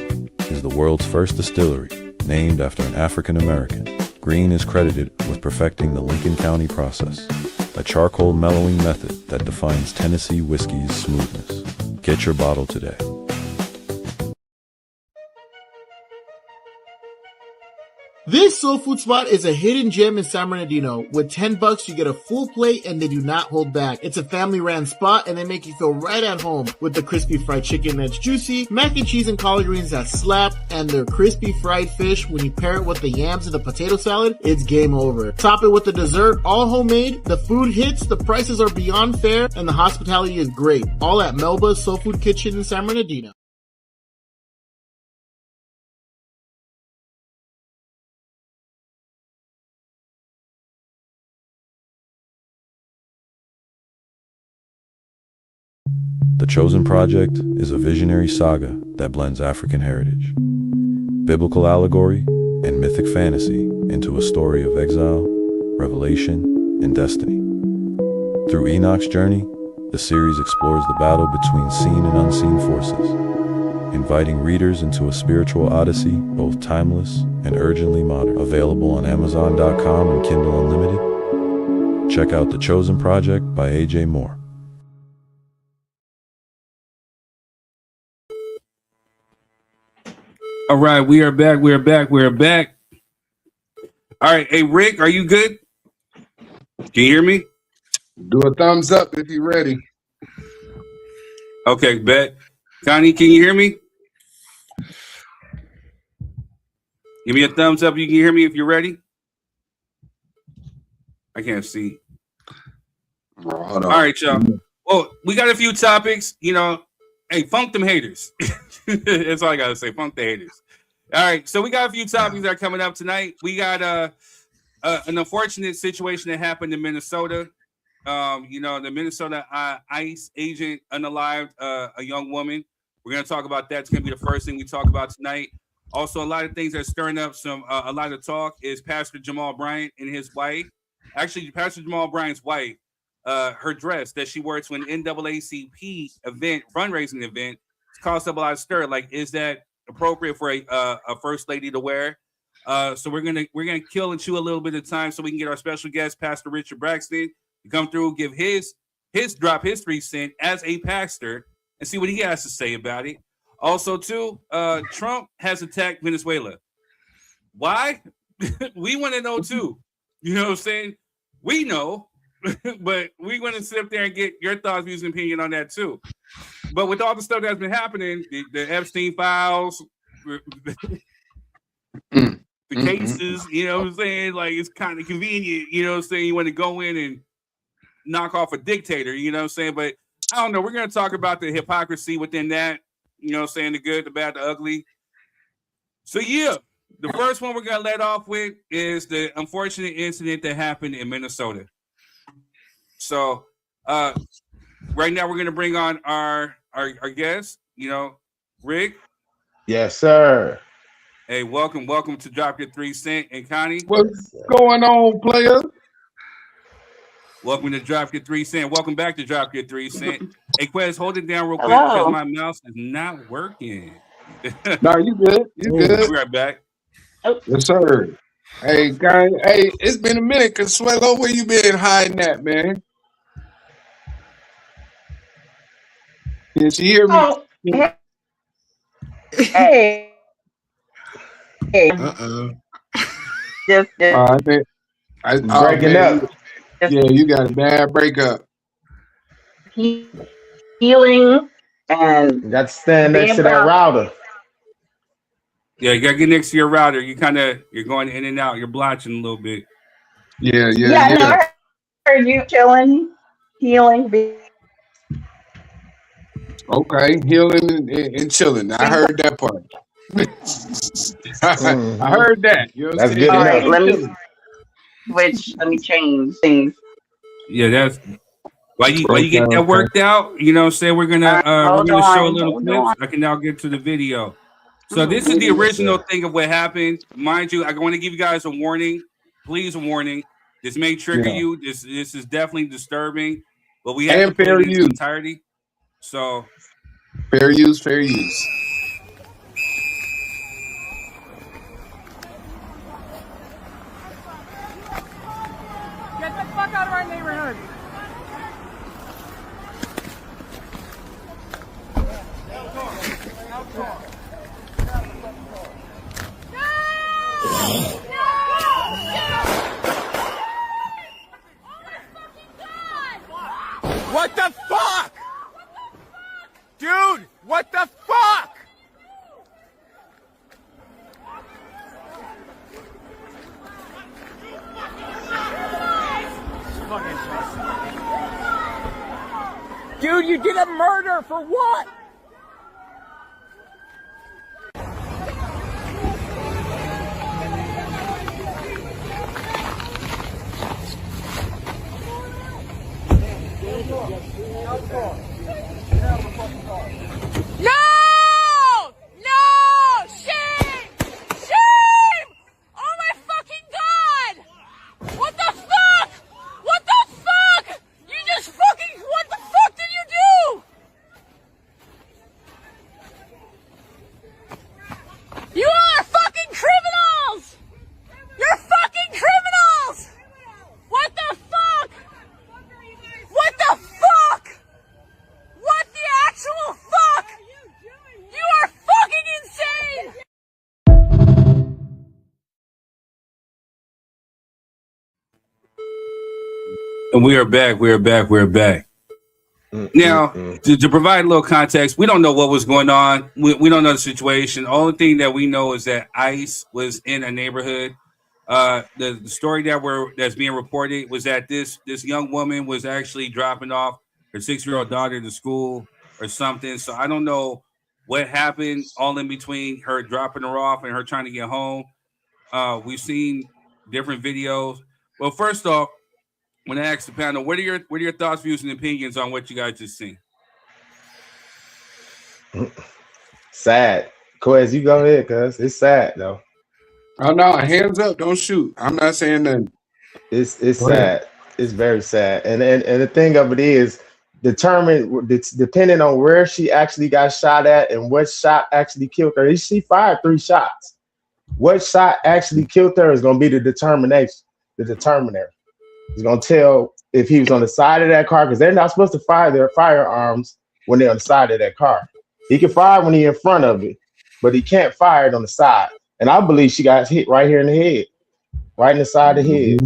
is the world's first distillery named after an African-American. Green is credited with perfecting the Lincoln County process, a charcoal mellowing method that defines Tennessee whiskey's smoothness. Get your bottle today. This soul food spot is a hidden gem in San Bernardino. With $10, you get a full plate and they do not hold back. It's a family-ran spot and they make you feel right at home with the crispy fried chicken that's juicy, mac and cheese and collard greens that slap, and their crispy fried fish. When you pair it with the yams and the potato salad, it's game over. Top it with the dessert, all homemade. The food hits, the prices are beyond fair, and the hospitality is great. All at Melba's Soul Food Kitchen in San Bernardino. The Chosen Project is a visionary saga that blends African heritage, biblical allegory, and mythic fantasy into a story of exile, revelation, and destiny. Through Enoch's journey, the series explores the battle between seen and unseen forces, inviting readers into a spiritual odyssey both timeless and urgently modern. Available on Amazon.com and Kindle Unlimited. Check out The Chosen Project by A.J. Moore. All right, we are back. We are back. We are back. All right, hey Rick, are you good? Can you hear me? Do a thumbs up if you're ready. Okay, bet. Connie, can you hear me? Give me a thumbs up. You can hear me if you're ready. I can't see. Hold on. All right, y'all. Well, we got a few topics. You know, hey, funk them haters. That's all I gotta say. Funk the haters. All right, so we got a few topics that are coming up tonight. We got an unfortunate situation that happened in Minnesota. You know, the Minnesota ICE agent unalived a young woman. We're gonna talk about that. It's gonna be the first thing we talk about tonight. Also, a lot of things that's stirring up a lot of talk is Pastor Jamal Bryant and his wife. Actually, Pastor Jamal Bryant's wife, her dress that she wore to an NAACP event, fundraising event, caused up a lot of stir. Like, is that appropriate for a first lady to wear? So we're gonna kill and chew a little bit of time so we can get our special guest, Pastor Richard Braxton, to come through, give his 3 cents as a pastor, and see what he has to say about it. Also, too, Trump has attacked Venezuela. Why? We want to know too. You know what I'm saying? We know, but we want to sit up there and get your thoughts, views, and opinion on that too. But with all the stuff that's been happening, the Epstein files, the cases, you know what I'm saying? Like, it's kind of convenient, you know what I'm saying? You want to go in and knock off a dictator, you know what I'm saying? But I don't know. We're going to talk about the hypocrisy within that, you know what I'm saying? The good, the bad, the ugly. So, yeah, the first one we're going to let off with is the unfortunate incident that happened in Minnesota. So, right now we're going to bring on our guest, you know, Rick. Yes, sir. Hey, welcome to Drop Your 3 Cent. And Connie. What's going on, player? Welcome to Drop Your 3 Cent. Welcome back to Drop Your 3 Cent. Hey, Quez, hold it down real quick because my mouse is not working. No, you good. You good. We'll be right back. Yes, sir. Hey, guys. Hey, it's been a minute. Consuelo, where you been hiding at, man? Can she hear me? Oh, hey. Just breaking up. Yeah, you got a bad breakup. Healing and you got to stand next to that router. Yeah, you gotta get next to your router. You're going in and out. You're blotching a little bit. Yeah. No, I heard you chilling, healing. Okay, healing and chilling. I heard that part. I heard that. You know what I'm saying? All right, let me switch. Let me change things. Yeah, While you get that worked out, you know what I'm saying? We're gonna show a little clips. I can now get to the video. So this is the original thing of what happened. Mind you, I want to give you guys a warning. Please, a warning. This may trigger you. This is definitely disturbing, but we have to put it in its entirety. So fair use, fair use. Get the fuck out of our neighborhood. What the fuck? Dude, what the fuck? Dude, you did a murder for what? No! No! Shame! Shame! Oh my fucking god! What the fuck? What the fuck? You just fucking, what the fuck did you do? You are fucking criminals! You're fucking criminals! What the fuck? What the fuck? What the actual fuck? You are fucking insane! And we are back. We are back. We are back. Now, to provide a little context, we don't know what was going on. We don't know the situation. The only thing that we know is that ICE was in a neighborhood. The story that's being reported was that this young woman was actually dropping off her 6-year-old daughter to school or something. So I don't know what happened all in between her dropping her off and her trying to get home. We've seen different videos. Well, first off, when I asked the panel, what are your thoughts, views, and opinions on what you guys just seen? Sad. Quez, you go ahead, cuz it's sad though. Oh no, hands up, don't shoot. I'm not saying nothing. It's sad. It's very sad. And the thing of it is, depending on where she actually got shot at and what shot actually killed her. She fired 3 shots. What shot actually killed her is gonna be the determination, the determiner. He's gonna tell if he was on the side of that car, because they're not supposed to fire their firearms when they're on the side of that car. He can fire when he's in front of it, but he can't fire it on the side. And I believe she got hit right here in the head, right in the side of the head.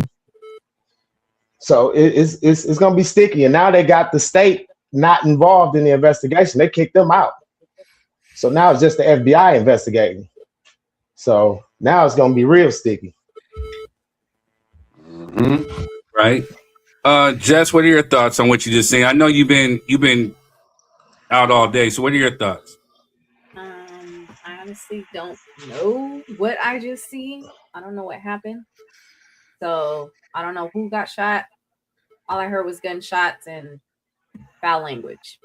So it's gonna be sticky. And now they got the state not involved in the investigation. They kicked them out. So now it's just the FBI investigating. So now it's gonna be real sticky. Right. Jess, what are your thoughts on what you just seen? I know you've been out all day. So what are your thoughts? I honestly don't know what I just seen. I don't know what happened. So I don't know who got shot. All I heard was gunshots and foul language.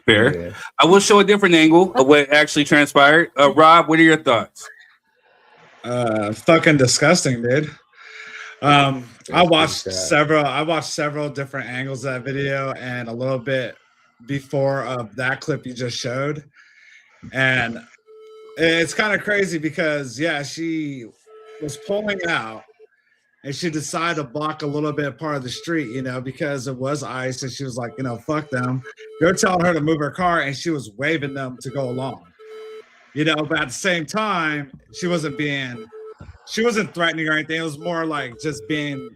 Fair. Yeah. I will show a different angle of what actually transpired. Rob, what are your thoughts? Fucking disgusting, dude. I watched several different angles of that video and a little bit before of that clip you just showed. And it's kind of crazy because she was pulling out and she decided to block a little bit part of the street, because it was ICE, and she was like, fuck them. They're telling her to move her car and she was waving them to go along. But at the same time, she wasn't threatening or anything. It was more like just being,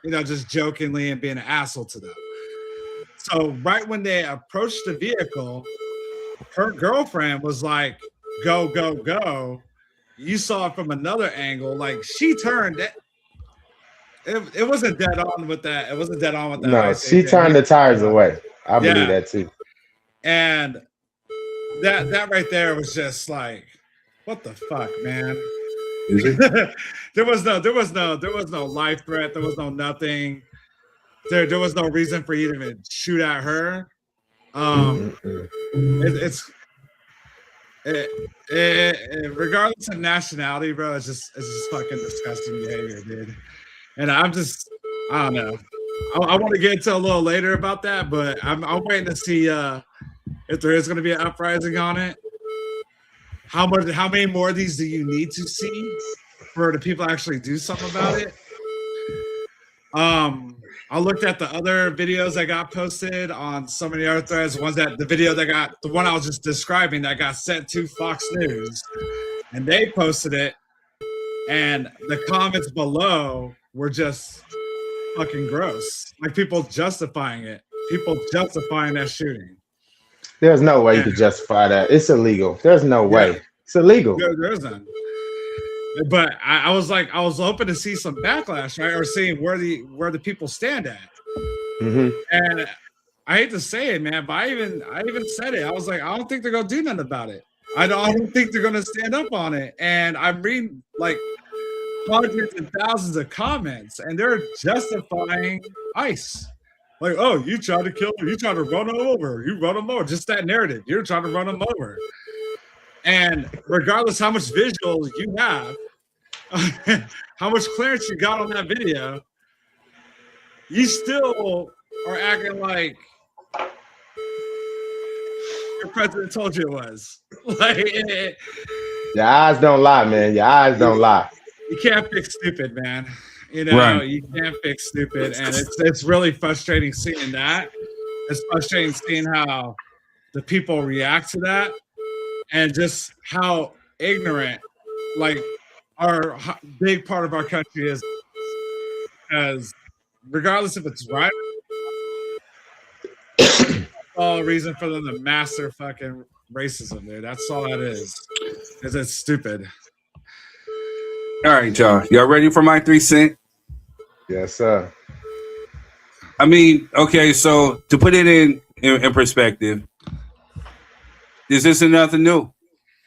just jokingly and being an asshole to them. So right when they approached the vehicle, her girlfriend was like, go, go, go. You saw it from another angle. Like she turned it. It wasn't dead on with that. It wasn't dead on with that. No, she turned the tires away. I believe that too. And that right there was just like, what the fuck, man? there was no life threat. There was no nothing. there was no reason for you to even shoot at her. Regardless of nationality, bro, it's just fucking disgusting behavior, dude. And I don't know. I want to get into a little later about that, but I'm waiting to see if there is going to be an uprising on it. How many more of these do you need to see for the people to actually do something about it? I looked at the other videos that got posted on so many other threads. The one I was just describing that got sent to Fox News, and they posted it, and the comments below were just fucking gross. Like people justifying it, people justifying that shooting. There's no way you could justify that. It's illegal. There's no way. It's illegal. There's none. But I was hoping to see some backlash, right, or seeing where the people stand at. And I hate to say it, man, but I even said it. I was like, I don't think they're gonna do nothing about it. I don't think they're gonna stand up on it. And I'm reading like hundreds and thousands of comments, and they're justifying ICE. Like, oh, you tried to kill him, you tried to run him over, you run him over. Just that narrative. You're trying to run him over. And regardless how much visuals you have, how much clearance you got on that video, you still are acting like your president told you it was. Like, your eyes don't lie, man. Your eyes don't lie. You can't fix stupid, man. You know, right. You can't fix stupid, and it's really frustrating seeing that. It's frustrating seeing how the people react to that, and just how ignorant, like, our big part of our country is. As regardless if it's right, all a reason for them to master fucking racism, dude. That's all that is. Because it's stupid. All right, y'all ready for my 3 cents? Yes, sir. I mean, okay, so to put it in perspective, this isn't nothing new.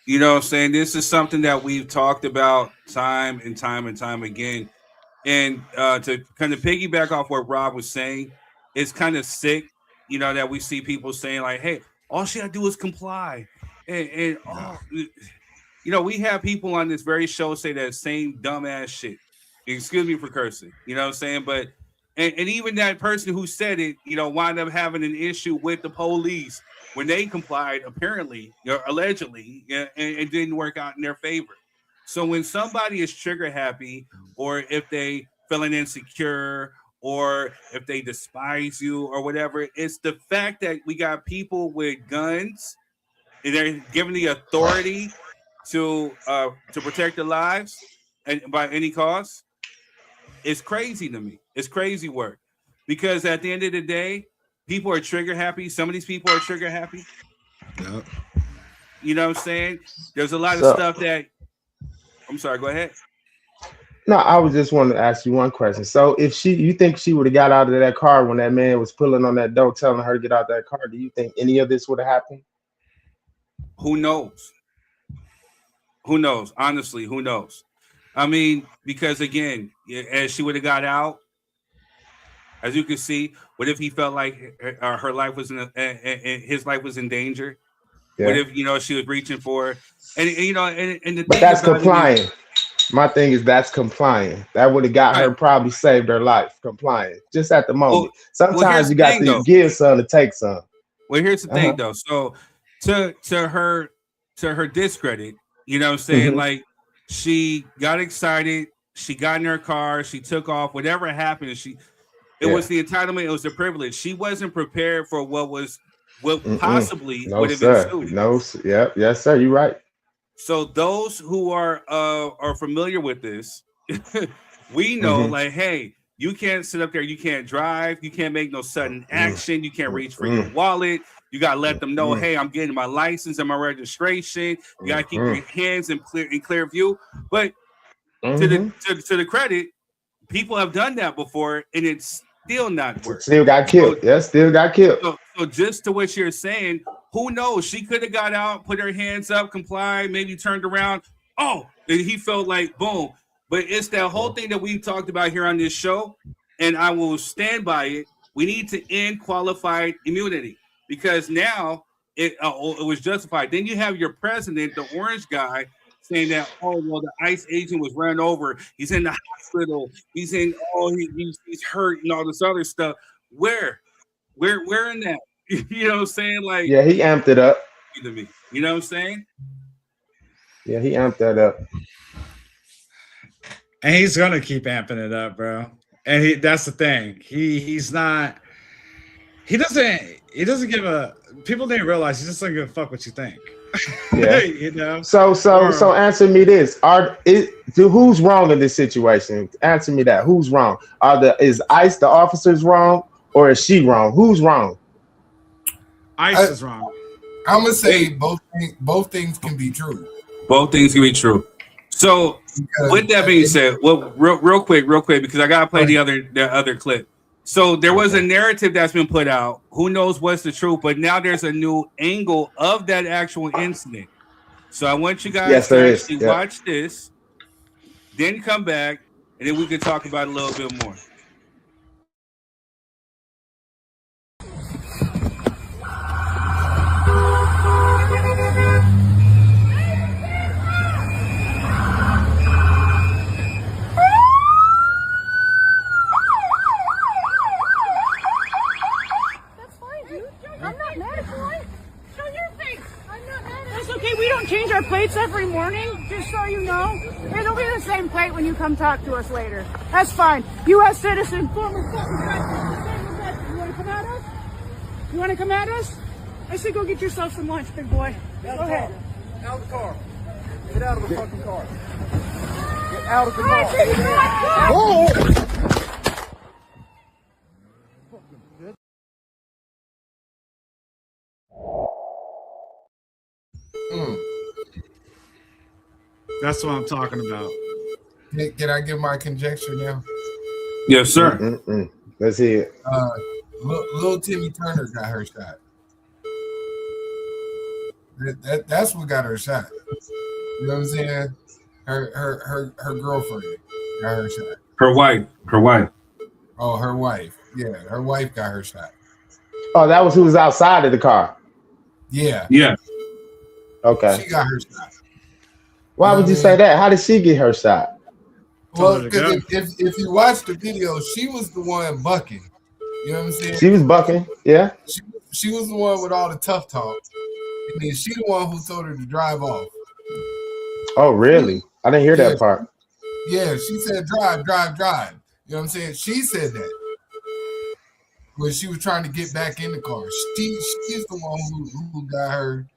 You know what I'm saying? This is something that we've talked about time and time and time again. And to kind of piggyback off what Rob was saying, it's kind of sick, you know, that we see people saying like, hey, all she gotta do is comply. And you know, we have people on this very show say that same dumbass shit. Excuse me for cursing, you know what I'm saying? But and even that person who said it, you know, wound up having an issue with the police when they complied, apparently, allegedly, and it didn't work out in their favor. So when somebody is trigger happy, or if they feeling insecure, or if they despise you or whatever, it's the fact that we got people with guns and they're given the authority to protect their lives and by any cost. It's crazy to me. It's crazy work, because at the end of the day, people are trigger happy. Some of these people are trigger happy. Yep. You know what I'm saying? There's a lot of stuff that. I'm sorry. Go ahead. No, I was just wanting to ask you one question. So, if you think she would have got out of that car when that man was pulling on that door, telling her to get out that car, do you think any of this would have happened? Who knows? Who knows? Honestly, who knows? I mean, because again, as she would have got out, as you can see, what if he felt like her life was his life was in danger? Yeah. What if, you know, she was reaching for, and you know, and the but that's complying. My thing is that's complying. That would have got her, probably saved her life. Complying just at the moment. Sometimes you got to give some to take some. Well, here's the thing, though. So to her discredit, you know what I'm saying? Like, she got excited, she got in her car, she took off, whatever happened, it was the entitlement, it was the privilege. She wasn't prepared for what possibly would have ensued. No, yes, sir, you're right. So those who are familiar with this, we know, like, hey, you can't sit up there, you can't drive, you can't make no sudden action, you can't reach for your wallet. You gotta let them know, hey, I'm getting my license and my registration. You gotta keep your hands in clear view. But to the credit, people have done that before, and it's still not working. Still got killed. Still got killed. So just to what you're saying, who knows? She could have got out, put her hands up, complied, maybe turned around. Oh, and he felt like boom. But it's that whole thing that we talked about here on this show. and I will stand by it. We need to end qualified immunity because now it was justified. Then you have your president, the orange guy, saying that, oh, well, the ICE agent was run over. He's in the hospital. He's in, he's hurt and all this other stuff. Where in that? You know what I'm saying? Like, yeah, he amped it up. To me. You know what I'm saying? Yeah, he amped that up. And he's gonna keep amping it up, bro. And that's the thing. He doesn't give a people didn't realize he just doesn't give a fuck what you think. Yeah. You know. So answer me this. Who's wrong in this situation? Answer me that. Who's wrong? Is ICE the officers wrong or is she wrong? Who's wrong? ICE is wrong. I'm gonna say both things can be true. Both things can be true. So with that being said, well, real quick, because I gotta play the other clip. So there was a narrative that's been put out. Who knows what's the truth? But now there's a new angle of that actual incident. So I want you guys to actually watch this, then come back, and then we can talk about it a little bit more. Change our plates every morning, just so you know. It'll be the same plate when you come talk to us later. That's fine. U.S. citizen, former fucking president. You want to come at us? You want to come at us? I say go get yourself some lunch, big boy. Go ahead. Out of the car. Get out of the fucking car. Get out of the car. That's what I'm talking about. Can I give my conjecture now? Yes, sir. Let's see it. Little Timmy Turner got her shot. That's what got her shot. You know what I'm saying? Her girlfriend got her shot. Her wife. Oh, her wife. Yeah, her wife got her shot. Oh, that was who was outside of the car. Yeah. Yeah. Okay. She got her shot. Why would you say that? How did she get her shot? Well, because if you watch the video, she was the one bucking. You know what I'm saying? She was bucking, yeah. She was the one with all the tough talk. And then she the one who told her to drive off. Oh, really? I didn't hear that part. Yeah, she said drive. You know what I'm saying? She said that when she was trying to get back in the car. She's the one who got her.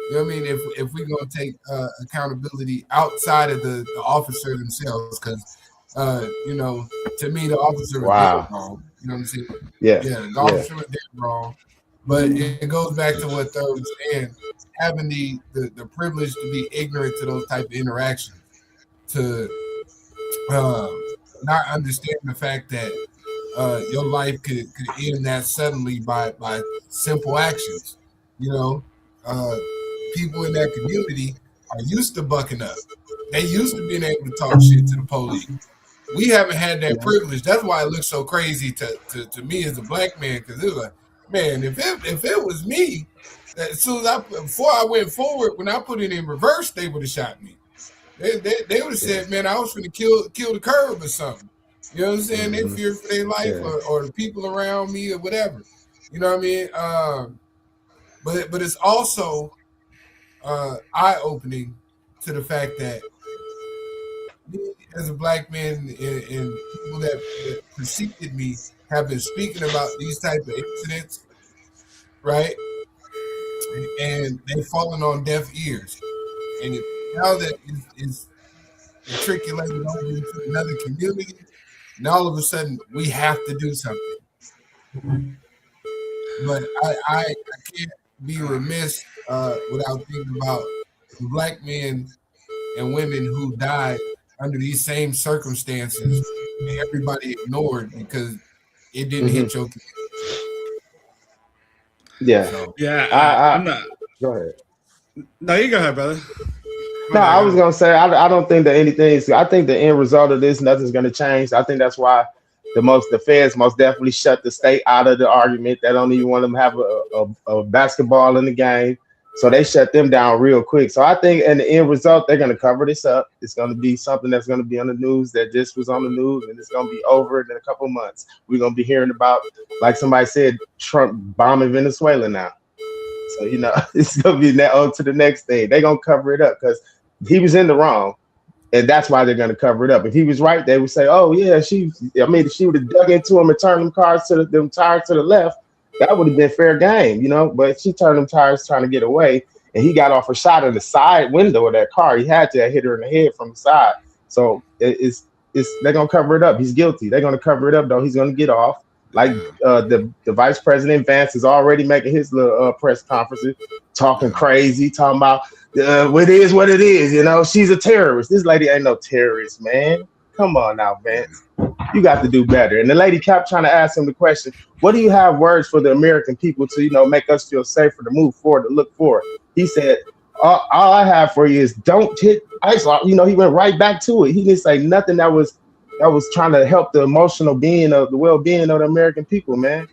You know what I mean? If we're gonna take accountability outside of the officer themselves, because you know, to me the officer was dead wrong. You know what I'm saying? Yeah. The officer was dead wrong. But it goes back to what Thurb was saying, having the privilege to be ignorant to those type of interactions, to not understand the fact that your life could end that suddenly by simple actions. You know, people in that community are used to bucking up. They used to being able to talk shit to the police. We haven't had that privilege. That's why it looks so crazy to me as a black man, because it was like, man, if it was me, as soon as before I went forward, when I put it in reverse, they would have shot me. They would have said, man, I was going to kill the curb or something. You know what I'm saying? They feared for their life or the people around me or whatever. You know what I mean? But it's also eye-opening to the fact that me as a black man and people that preceded me have been speaking about these type of incidents, right? And they've fallen on deaf ears. And now that it's matriculated over into another community, and all of a sudden we have to do something. But I can't be remiss without thinking about the black men and women who died under these same circumstances and everybody ignored because it didn't hit your community. Yeah. So, I'm not. Go ahead. No, you go ahead, brother. No, I was gonna say I don't think that anything is. I think the end result of this, nothing's gonna change. I think that's why the feds most definitely shut the state out of the argument. They don't even want them to have a basketball in the game. So they shut them down real quick. So I think in the end result, they're going to cover this up. It's going to be something that's going to be on the news that just was on the news, and it's going to be over in a couple of months. We're going to be hearing about, like somebody said, Trump bombing Venezuela now. So, you know, it's going to be on to the next thing. They're going to cover it up because he was in the wrong. And that's why they're going to cover it up. If he was right, they would say, oh, yeah, she would have dug into him and turned them tires to the left. That would have been fair game, you know, but she turned them tires trying to get away, and he got off a shot of the side window of that car. He had to hit her in the head from the side. So they're going to cover it up. He's guilty. They're going to cover it up, though. He's going to get off. Like the vice president Vance is already making his little press conferences, talking crazy, talking about what it is, you know, she's a terrorist. This lady ain't no terrorist, man. Come on now, Vance. You got to do better. And the lady kept trying to ask him the question, what do you have words for the American people to, you know, make us feel safer, to move forward, to look forward? He said, all I have for you is don't hit ICE. You know, he went right back to it. He didn't say nothing that was trying to help the emotional being of the well-being of the American people, man.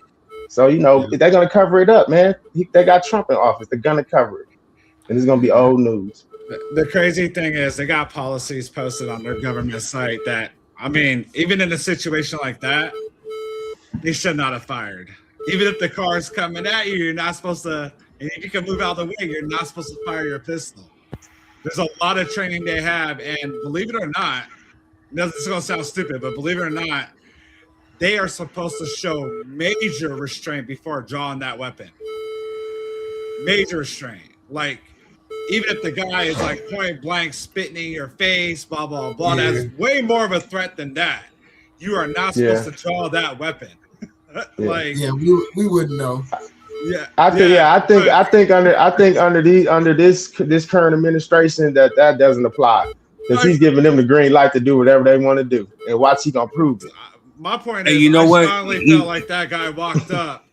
So, you know, they're going to cover it up, man. They got Trump in office. They're going to cover it. And it's going to be old news. The crazy thing is they got policies posted on their government site that, I mean, even in a situation like that, they should not have fired. Even if the car is coming at you, you're not supposed to, and if you can move out of the way, you're not supposed to fire your pistol. There's a lot of training they have, and believe it or not, this is going to sound stupid, but believe it or not, they are supposed to show major restraint before drawing that weapon. Major restraint. Like, even if the guy is like point blank spitting in your face, blah, blah, blah, that's way more of a threat than that. You are not supposed to draw that weapon. We wouldn't know. I think under this current administration that doesn't apply, because he's giving them the green light to do whatever they want to do, and watch he gonna prove it. My point is, you know I strongly felt like that guy walked up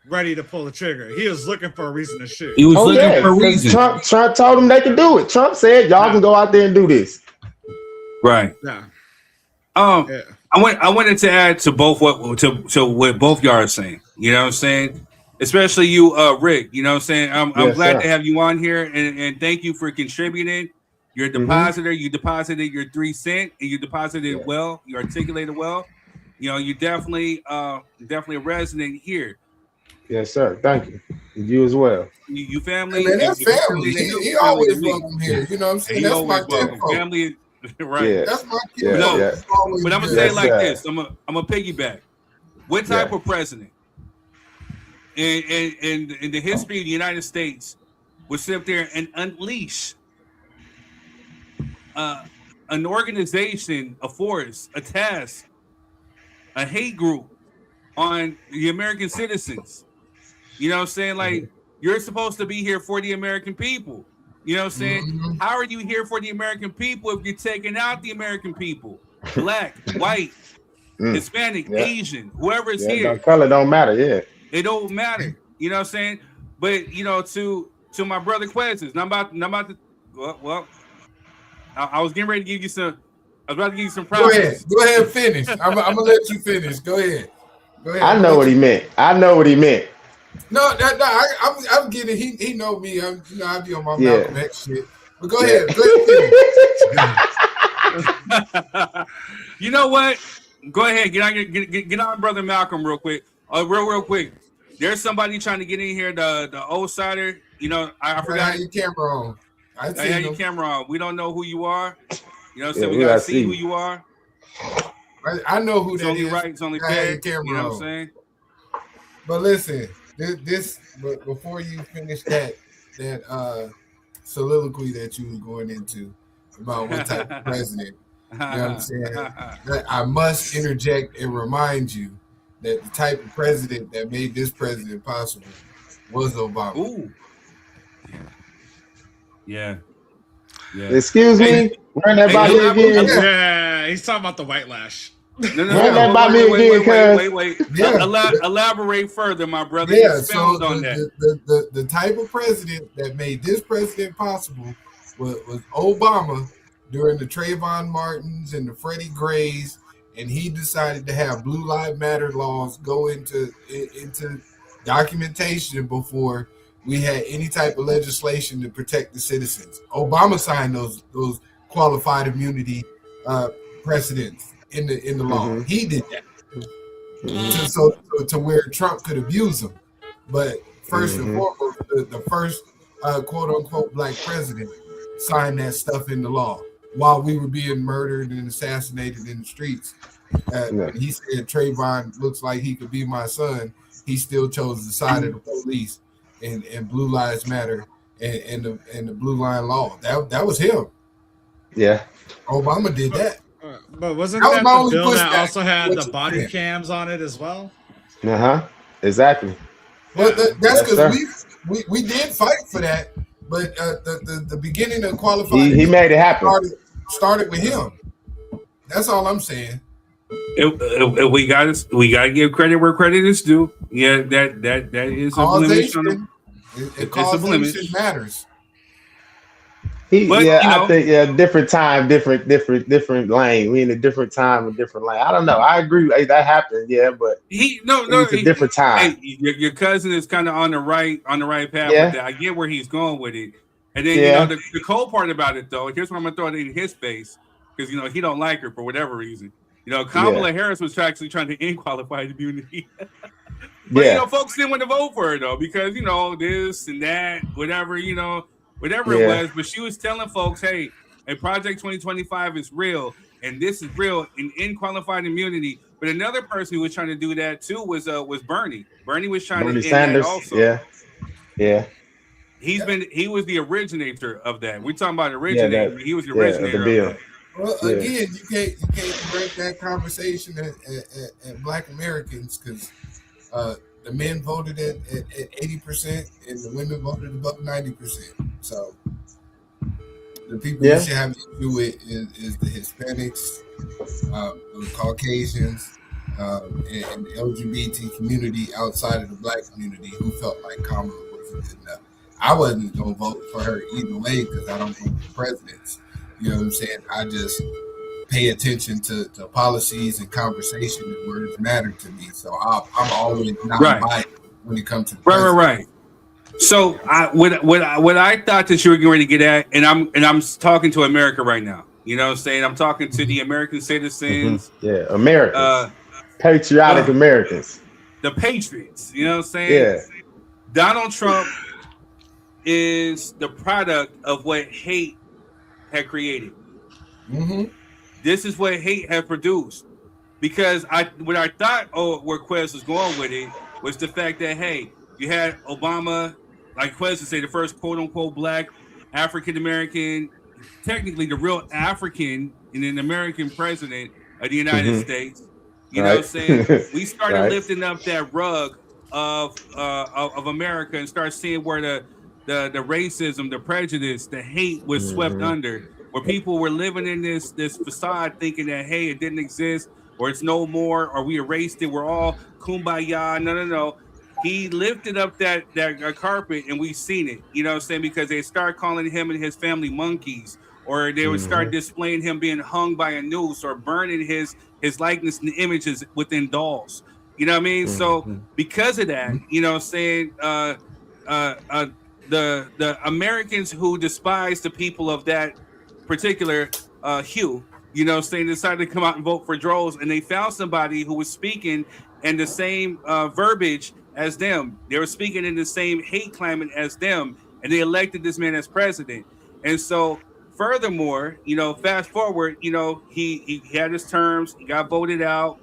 ready to pull the trigger. He was looking for a reason to shoot. He was looking for a reason. Trump told him they could do it. Trump said, y'all can go out there and do this. Right. Yeah. I wanted to add to both what both y'all are saying. You know what I'm saying? Especially you, Rick. You know what I'm saying? I'm glad to have you on here, and thank you for contributing. You're a depositor. You deposited your 3 cents, and you deposited well. You articulated well. You know, you definitely resonate here. Yes, sir. Thank you. You as well. You family. Hey, man, that's family. He always welcome here. You know what I'm saying? That's my family. Right. Yeah. That's my kid. But I'm gonna say it like this. I'm gonna piggyback. What type of president in the history of the United States would sit there and unleash an organization, a force, a task, a hate group on the American citizens? You know what I'm saying? Like, you're supposed to be here for the American people. You know what I'm saying? How are you here for the American people if you're taking out the American people? Black, white, Hispanic, Asian, whoever is here. Color don't matter, It don't matter. You know what I'm saying? But, you know, to my brother Questions, I'm about to well, I was getting ready to give you some, I was about to give you some props. Go ahead and finish. I'm gonna let you finish. Go ahead. I know what he meant. No, I'm getting. He know me. I be on my Malcolm X shit. But go ahead. You know what? Go ahead. Get on brother Malcolm real quick. Real quick. There's somebody trying to get in here. The old sider. You know, I forgot. Have your camera on. I have your camera on. We don't know who you are. You know what I'm saying? We gotta see who you are. I know who that is. Right. It's only fair. You know what I'm saying? But listen. But before you finish that soliloquy that you was going into about what type of president, you know what I'm saying? I must interject and remind you that the type of president that made this president possible was Obama. Ooh. Yeah. Excuse me. Run that by me again. Yeah, he's talking about the white lash. Wait. Elaborate further, my brother. Yeah, so the type of president that made this president possible was Obama during the Trayvon Martins and the Freddie Grays and he decided to have Blue Lives Matter laws go into documentation before we had any type of legislation to protect the citizens. Obama signed those qualified immunity precedents in the law. He did that to where Trump could abuse them. But first and foremost, the first quote unquote black president signed that stuff into law while we were being murdered and assassinated in the streets. When he said Trayvon looks like he could be my son, he still chose the side of the police and Blue Lives Matter and the Blue Line Law. That was him. Yeah, Obama did that. But wasn't that the bill that also had the body cams on it as well? Exactly. Well, that's because we did fight for that, but the beginning of qualifying, he made it happen. Started with him. That's all I'm saying. We got to give credit where credit is due. Yeah, that is a blemish. Causation matters. I think different time, different lane. We in a different time, a different lane. I don't know. I agree that happened. Yeah, but it's a different time. Hey, your cousin is kind of on the right path with that. I get where he's going with it, and then you know the cold part about it though. Here's what I'm gonna throw it in his face because he don't like her for whatever reason. Kamala Harris was actually trying to end qualified immunity. But folks didn't want to vote for her though because this and that, whatever it was. But she was telling folks, hey, Project 2025 is real, and this is real in qualified immunity. But another person who was trying to do that too was Bernie. Bernie was trying to end Sanders. That also. Yeah. He was the originator of that. We're talking about originator. He was the originator of the bill. Well, again, you can't break that conversation at Black Americans because the men voted at 80% and the women voted above 90%. So the people you should have to do it is the Hispanics, the Caucasians, and the LGBT community outside of the Black community who felt like Kamala wasn't good enough. I wasn't going to vote for her either way because I don't vote for presidents. You know what I'm saying? I just pay attention to policies and conversation and words matter to me. So I'm always non-biased when it comes to right. So what I thought that you were going to get at, and I'm talking to America right now. You know what I'm saying? I'm talking to the American citizens. Yeah, Americans. Patriotic Americans. The patriots. You know what I'm saying? Yeah. Donald Trump is the product of what hate had created. This is what hate had produced. Because what I thought where Quez was going with it was the fact that, hey, you had Obama, like Quez would say, the first quote-unquote black African-American, technically the real African and an American president of the United States. You know what I'm saying? We started lifting up that rug of America and start seeing where the racism, the prejudice, the hate was swept under, where people were living in this facade thinking that, hey, it didn't exist, or it's no more, or we erased it, we're all kumbaya. No. He lifted up that carpet and we've seen it, you know what I'm saying? Because they start calling him and his family monkeys, or they would start displaying him being hung by a noose or burning his likeness and images within dolls. You know what I mean? So because of that, you know what I'm saying, the Americans who despise the people of that particular hue, you know, saying decided to come out and vote for Droz, and they found somebody who was speaking in the same verbiage as them. They were speaking in the same hate climate as them, and they elected this man as president. And so, furthermore, you know, fast forward, you know, he had his terms, he got voted out,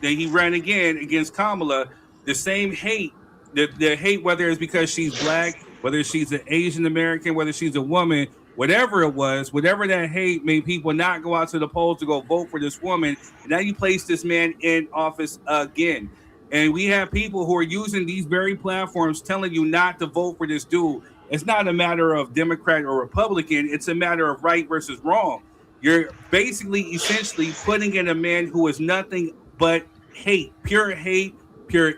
then he ran again against Kamala. The same hate, the hate, whether it's because she's black, whether she's an Asian American, whether she's a woman, whatever it was, whatever that hate made people not go out to the polls to go vote for this woman. And now you place this man in office again. And we have people who are using these very platforms telling you not to vote for this dude. It's not a matter of Democrat or Republican. It's a matter of right versus wrong. You're basically, essentially putting in a man who is nothing but hate, pure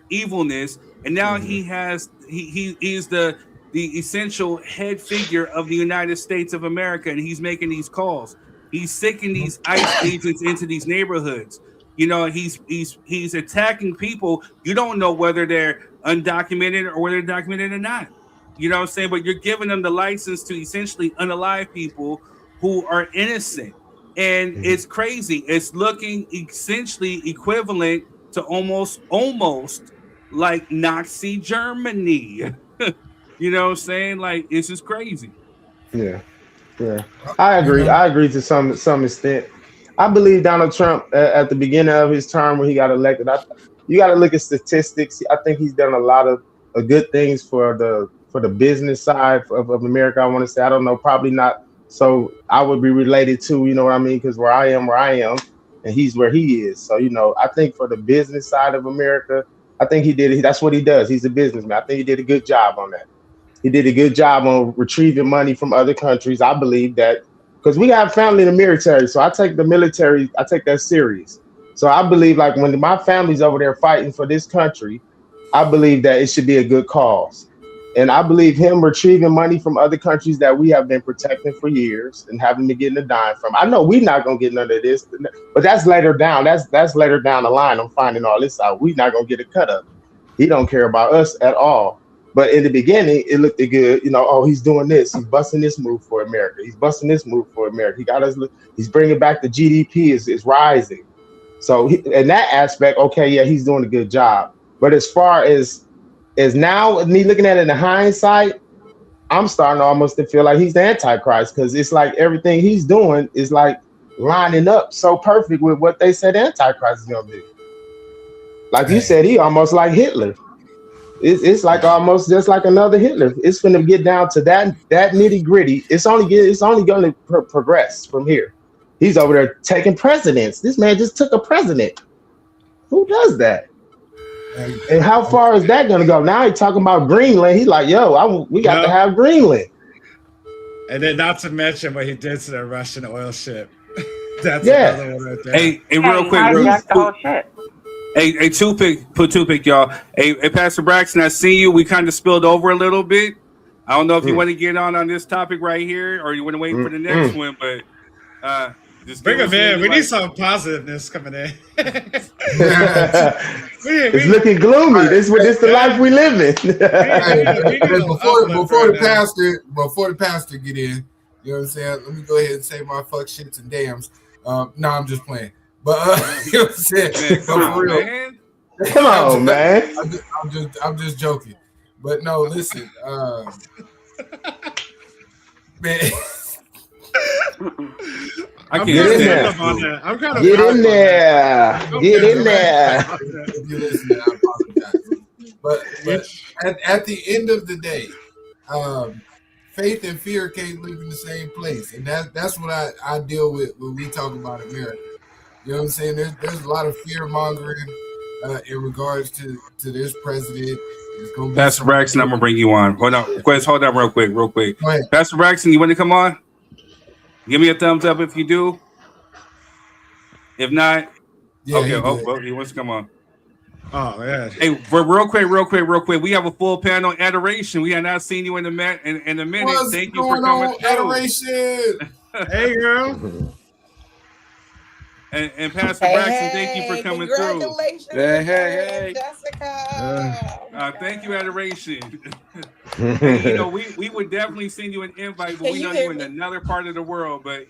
evilness. And now he is the essential head figure of the United States of America, and he's making these calls. He's sicking these ICE agents into these neighborhoods. You know, he's attacking people. You don't know whether they're undocumented or whether they're documented or not. You know what I'm saying? But you're giving them the license to essentially unalive people who are innocent. And it's crazy. It's looking essentially equivalent to almost like Nazi Germany. You know what I'm saying? Like, it's just crazy. Yeah. Yeah, I agree. I agree to some extent. I believe Donald Trump at the beginning of his term when he got elected. You got to look at statistics. I think he's done a lot of good things for the business side of America. I want to say I don't know, probably not. So I would be related to, you know what I mean, because where I am, and he's where he is. So I think for the business side of America, I think he did. That's what he does. He's a businessman. I think he did a good job on that. He did a good job on retrieving money from other countries. I believe that because we have family in the military. So I take the military, I take that serious. So I believe like when my family's over there fighting for this country, I believe that it should be a good cause. And I believe him retrieving money from other countries that we have been protecting for years and having to get a dime from. I know we're not going to get none of this, but that's later down. That's later down the line. I'm finding all this out. We're not going to get a cut of it. He don't care about us at all. But in the beginning, it looked good. Oh, he's doing this. He's busting this move for America. He's busting this move for America. He got us. He's bringing back the GDP is rising. So in that aspect, okay, yeah, he's doing a good job. But as far as now, me looking at it in hindsight, I'm starting almost to feel like he's the Antichrist because it's like everything he's doing is like lining up so perfect with what they said the Antichrist is going to do. Like you said, he almost like Hitler. It's like almost just like another Hitler. It's going to get down to that nitty gritty. It's only going to progress from here. He's over there taking presidents. This man just took a president. Who does that? And how far is that going to go? Now he's talking about Greenland. He's like, yo, we got to have Greenland. And then not to mention what he did to the Russian oil ship. That's another one right there. Hey, real quick. Hey, Toothpick, y'all. Hey, Pastor Braxton, I see you. We kind of spilled over a little bit. I don't know if you want to get on this topic right here or you want to wait for the next one, but just bring him in. We need some positiveness coming in. It's looking gloomy. This is the life we live in. Before the pastor get in, you know what I'm saying? Let me go ahead and say my fuck shits and dams. No, I'm just playing. But you know what I'm saying? Man, for real. Man. Come on, man. I'm just joking. But no, listen, man. I can't get in there. I'm kind of get in there. Get in there. If you listen, I apologize. But at the end of the day, faith and fear can't live in the same place, and that's what I deal with when we talk about America. You know what I'm saying? There's a lot of fear mongering in regards to this president. Pastor Braxton, I'm gonna bring you on. Hold on, Quest, hold on real quick. Pastor Braxton, you want to come on? Give me a thumbs up if you do. If not, okay. Well, he wants to come on. Oh yeah. Hey, real quick. We have a full panel adoration. We have not seen you in a minute. What's Thank you for coming through. Adoration. Hey, girl. And Pastor Braxton, thank you for coming through. Hey, Jessica. Thank you, adoration. Hey, we would definitely send you an invite, but we know you're in another part of the world. But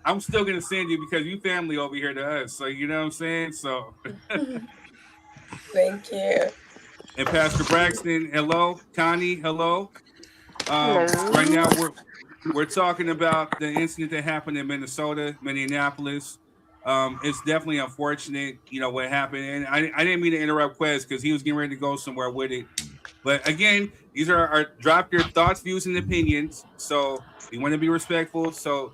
I'm still gonna send you because you family over here to us. So you know what I'm saying. So thank you. And Pastor Braxton, hello. Connie, hello. Right now we're talking about the incident that happened in Minneapolis. It's definitely unfortunate, what happened. And I didn't mean to interrupt Quez because he was getting ready to go somewhere with it. But again, these are our drop your thoughts, views, and opinions. So we want to be respectful. So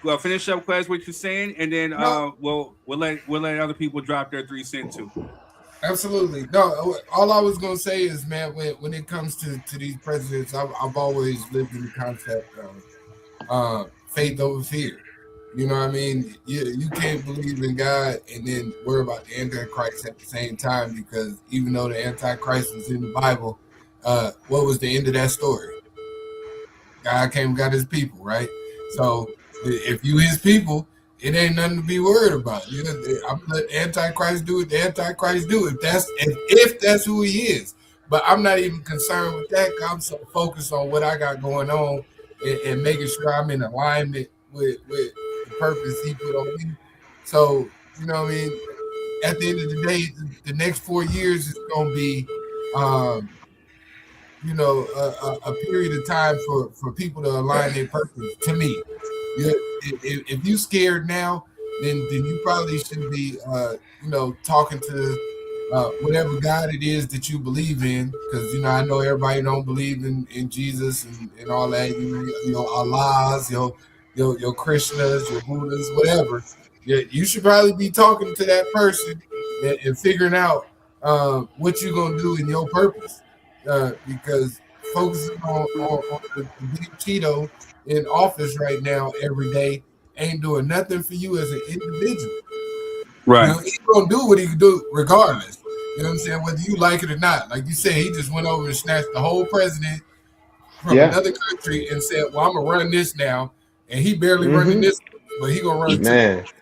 well, finish up, Quez, what you're saying, and then we'll let other people drop their 3 cents too. Absolutely. No, all I was gonna say is, man, when it comes to these presidents, I've always lived in the concept of faith over fear. You know what I mean? You can't believe in God and then worry about the Antichrist at the same time, because even though the Antichrist was in the Bible, what was the end of that story? God came and got his people, right? So if you his people it ain't nothing to be worried about. You know, I'm gonna let Antichrist do it. The Antichrist do it. If that's who he is. But I'm not even concerned with that. I'm so focused on what I got going on and making sure I'm in alignment with the purpose he put on me. So, you know what I mean? At the end of the day, the next 4 years is going to be, a period of time for people to align their purpose. To me, if you scared now, then you probably should be, talking to whatever God it is that you believe in, because I know everybody don't believe in Jesus and all that. Allahs, your Krishnas, your Buddhas, whatever. You should probably be talking to that person and figuring out what you're gonna do in your purpose, because focusing on the big Cheeto in office right now every day ain't doing nothing for you as an individual. Right. He's gonna do what he can do regardless. You know what I'm saying? Whether you like it or not. Like you said, he just went over and snatched the whole president from another country and said, "Well, I'm gonna run this now," and he barely running this, but he gonna run Man. two.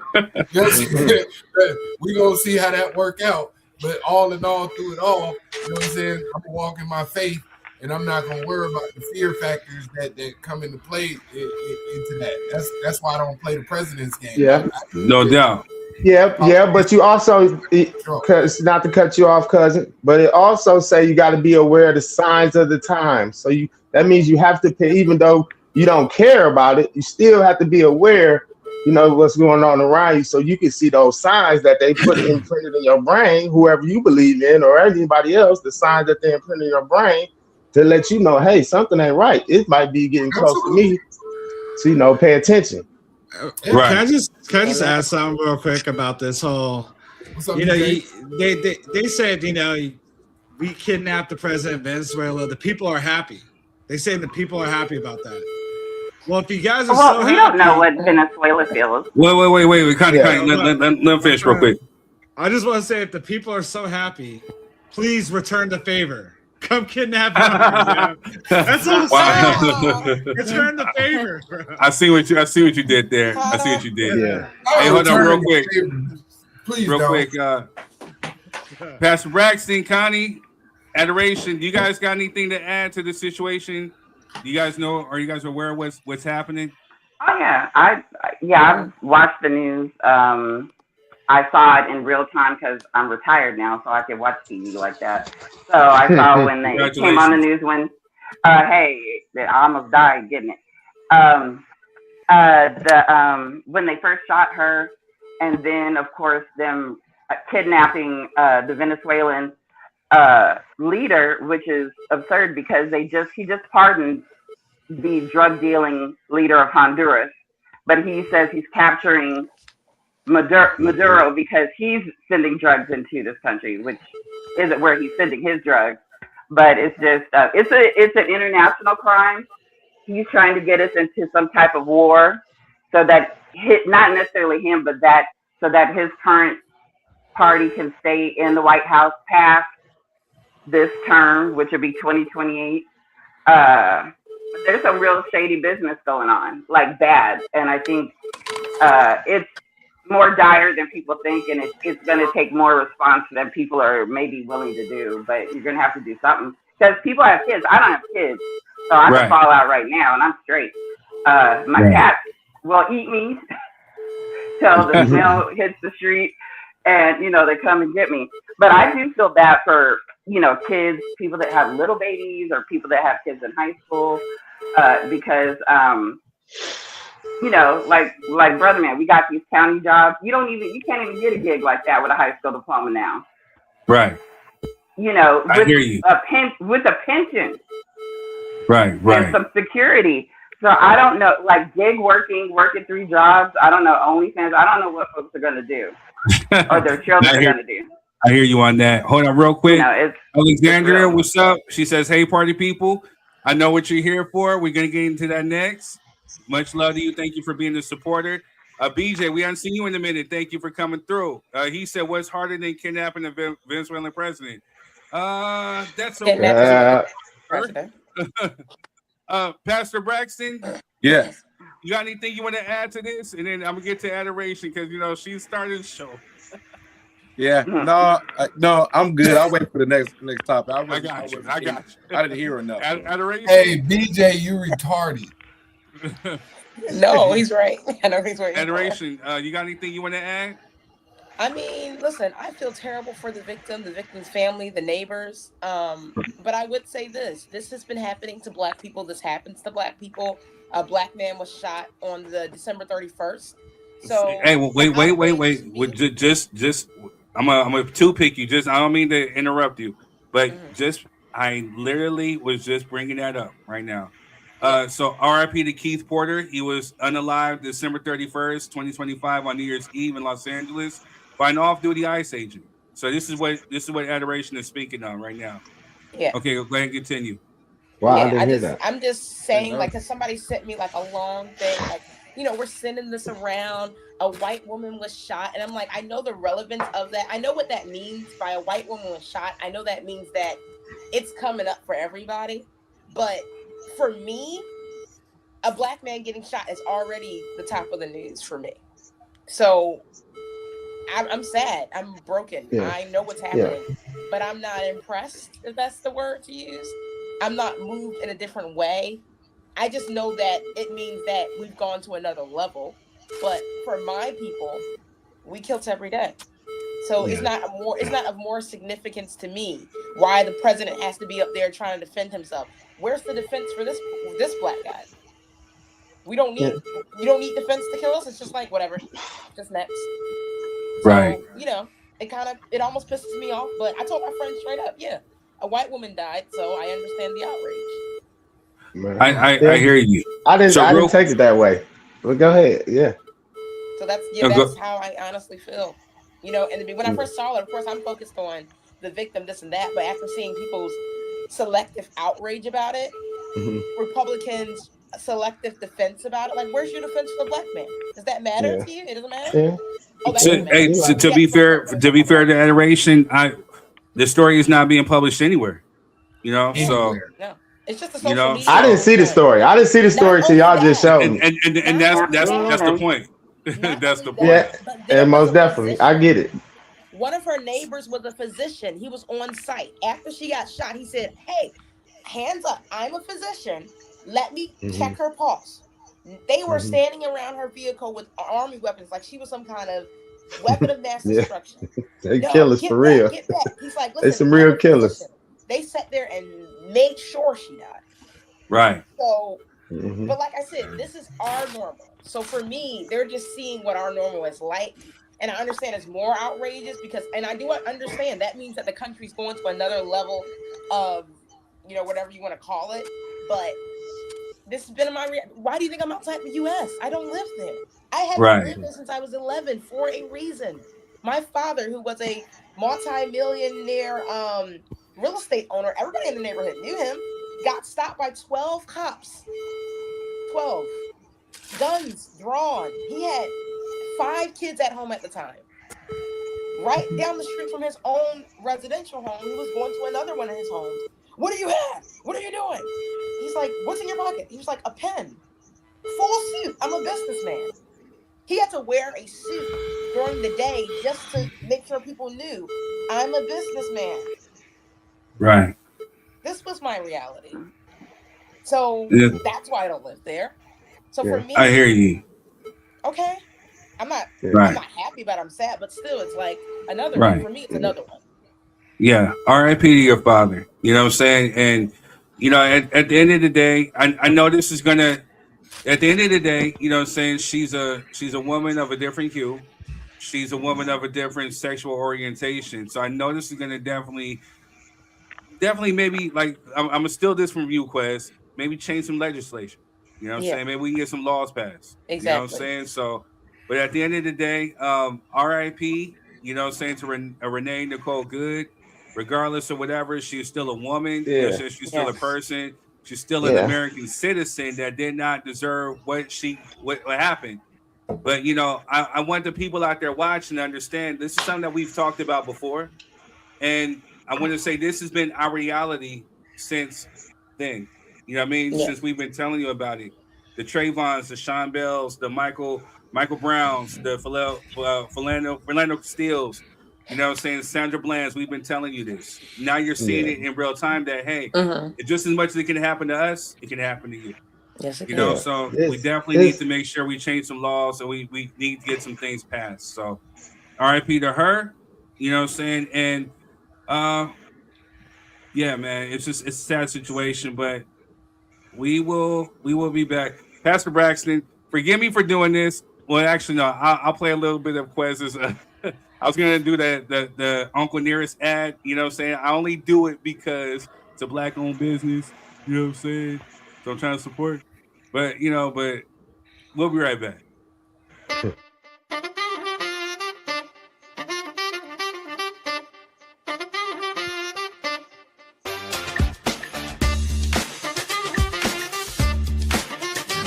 We gonna see how that work out. But all in all, through it all, you know what I'm saying? I'm gonna walk in my faith, and I'm not gonna worry about the fear factors that come into play into that. That's why I don't play the president's game. Yeah, no doubt. Yeah, but you also, not to cut you off, cousin, but it also say you got to be aware of the signs of the time. So that means you have to pay, even though you don't care about it, you still have to be aware, what's going on around you, so you can see those signs that they put imprinted in your brain, whoever you believe in or anybody else, the signs that they imprint in your brain to let you know, hey, something ain't right. It might be getting close to me. So pay attention. Right. Can I just ask something real quick about this whole? They said we kidnapped the president of Venezuela. The people are happy. They say the people are happy about that. Well, if you guys are so we don't know what Venezuela feels. Wait, Connie, let him finish real quick. I just want to say, if the people are so happy, please return the favor. Come kidnap us. That's all I'm saying. Return the favor, bro. I see what you did there. I see what you did. Yeah. Hey, hold on real quick. Please real quick. Pastor Braxton, Connie, Adoration, do you guys got anything to add to the situation? Do you guys know? Are you guys aware of what's happening? Oh yeah, I've watched the news. I saw it in real time because I'm retired now, so I can watch TV like that. So I saw when they came on the news when, hey, I almost died getting it. When they first shot her, and then of course them kidnapping the Venezuelan leader, which is absurd because he just pardoned the drug dealing leader of Honduras, but he says he's capturing Maduro because he's sending drugs into this country, which isn't where he's sending his drugs. But it's just it's an international crime. He's trying to get us into some type of war, so that not necessarily him, but so that his current party can stay in the White House past this term, which would be 2028. There's some real shady business going on, like bad, and I think it's more dire than people think, and it's going to take more response than people are maybe willing to do. But you're going to have to do something because people have kids. I don't have kids, so I can fall out right now, and I'm straight. My cats will eat me till the smell hits the street, and they come and get me. But I do feel bad for kids, people that have little babies, or people that have kids in high school, because like brother man, we got these county jobs. You can't even get a gig like that with a high school diploma now. Right. I hear you. With a pension. Right. And some security. So I don't know, like gig working 3 jobs. I don't know, OnlyFans. I don't know what folks are going to do, or their children are going to do. I hear you on that. Hold on real quick. Alexandria, what's up? She says, hey, party people. I know what you're here for. We're going to get into that next. Much love to you. Thank you for being a supporter. BJ, we haven't seen you in a minute. Thank you for coming through. He said, what's harder than kidnapping a Venezuelan president? That's okay. Pastor Braxton? Yes. You got anything you want to add to this? And then I'm gonna get to adoration because she started the show. Yeah, no, I'm good. I'll wait for the next topic. I got you. I didn't hear enough. Adoration. Hey, BJ, you retarded. No, he's right. I know he's right. Adoration. You got anything you want to add? I mean, listen, I feel terrible for the victim's family, the neighbors. But I would say this has been happening to Black people. This happens to Black people. A Black man was shot on the December 31st. So hey, wait. Just I'm a two pick you. I don't mean to interrupt you, but I literally was just bringing that up right now. So RIP to Keith Porter. He was unalived December 31st, 2025 on New Year's Eve in Los Angeles by an off-duty ICE agent. So this is what Adoration is speaking on right now. Yeah. Okay, go ahead and continue. Wow, I didn't hear that. I'm just saying, like, because somebody sent me like a long thing, like, we're sending this around. A white woman was shot, and I'm like, I know the relevance of that. I know what that means by a white woman was shot. I know that means that it's coming up for everybody. But for me, a Black man getting shot is already the top of the news for me. So I'm sad. I'm broken. Yeah. I know what's happening, but I'm not impressed, if that's the word to use. I'm not moved in a different way. I just know that it means that we've gone to another level. But for my people, we kill every day. So it's not of more significance to me why the president has to be up there trying to defend himself. Where's the defense for this Black guy? You don't need defense to kill us. It's just like whatever, just next. Right. So, it almost pisses me off. But I told my friend straight up, a white woman died, so I understand the outrage. I hear you. I didn't take it that way. But go ahead, yeah. So that's how I honestly feel. And when I first saw it, of course, I'm focused on the victim, this and that. But after seeing people's selective outrage about it, Republicans' selective defense about it, like, where's your defense for the Black man? Does that matter to you? It doesn't matter. Yeah. To be fair to Adoration, the story is not being published anywhere. So no. It's just a social media. I didn't see the story. I didn't see the story till y'all just showed me. And that's the point. That's the point. Yeah, and most definitely, I get it. One of her neighbors was a physician. He was on site after she got shot. He said, "Hey, hands up! I'm a physician. Let me check her pulse." They were standing around her vehicle with army weapons, like she was some kind of weapon of mass destruction. They killers for real. Get back. He's like, "Listen, they some real killers." They sat there and made sure she died. Right. So, but like I said, this is our normal. So for me, they're just seeing what our normal is like. And I understand it's more outrageous and I do understand that means that the country's going to another level of, whatever you want to call it. But this has been why do you think I'm outside the U.S.? I don't live there. I haven't lived there since I was 11 for a reason. My father, who was a multi-millionaire real estate owner, everybody in the neighborhood knew him, got stopped by 12 cops. 12. Guns drawn. He had 5 kids at home at the time. Right down the street from his own residential home, he was going to another one of his homes. What do you have? What are you doing? He's like, what's in your pocket? He was like, a pen. Full suit. I'm a businessman. He had to wear a suit during the day just to make sure people knew I'm a businessman. Right. This was my reality. So that's why I don't live there. So for me, I hear you. Okay. I'm not happy, but I'm sad. But still, it's like another one. For me, it's another one. Yeah. R.I.P. to your father. You know what I'm saying? And, at the end of the day, I know this is going to, at the end of the day, you know what I'm saying? She's a woman of a different hue. She's a woman of a different sexual orientation. So I know this is going to definitely maybe, like, I'm going to steal this from you, Quest. Maybe change some legislation. You know what I'm saying? Maybe we can get some laws passed. Exactly. You know what I'm saying? So, but at the end of the day, R.I.P., you know what I'm saying, to Renee Nicole Good, regardless of whatever, she's still a woman. Yeah. She's still a person. She's still an American citizen that did not deserve what happened. But, I want the people out there watching to understand this is something that we've talked about before. And I want to say this has been our reality since then. You know what I mean? Yeah. Since we've been telling you about it. the Trayvons, the Sean Bells, the Michael Browns, the Philando Castiles, you know what I'm saying, Sandra Bland's. We've been telling you this. Now you're seeing it in real time that, hey, it's just as much as it can happen to us, it can happen to you. Yes, it You can. know, so we definitely need to make sure we change some laws, and we need to get some things passed. So RIP to her, you know what I'm saying? And yeah, man, it's a sad situation, but we will be back. Pastor Braxton, forgive me for doing this. Well, actually, no, I'll play a little bit of Quez's. I was gonna do the Uncle Nearest ad, you know what I'm saying? I only do it because it's a black-owned business, you know what I'm saying? So I'm trying to support. But we'll be right back.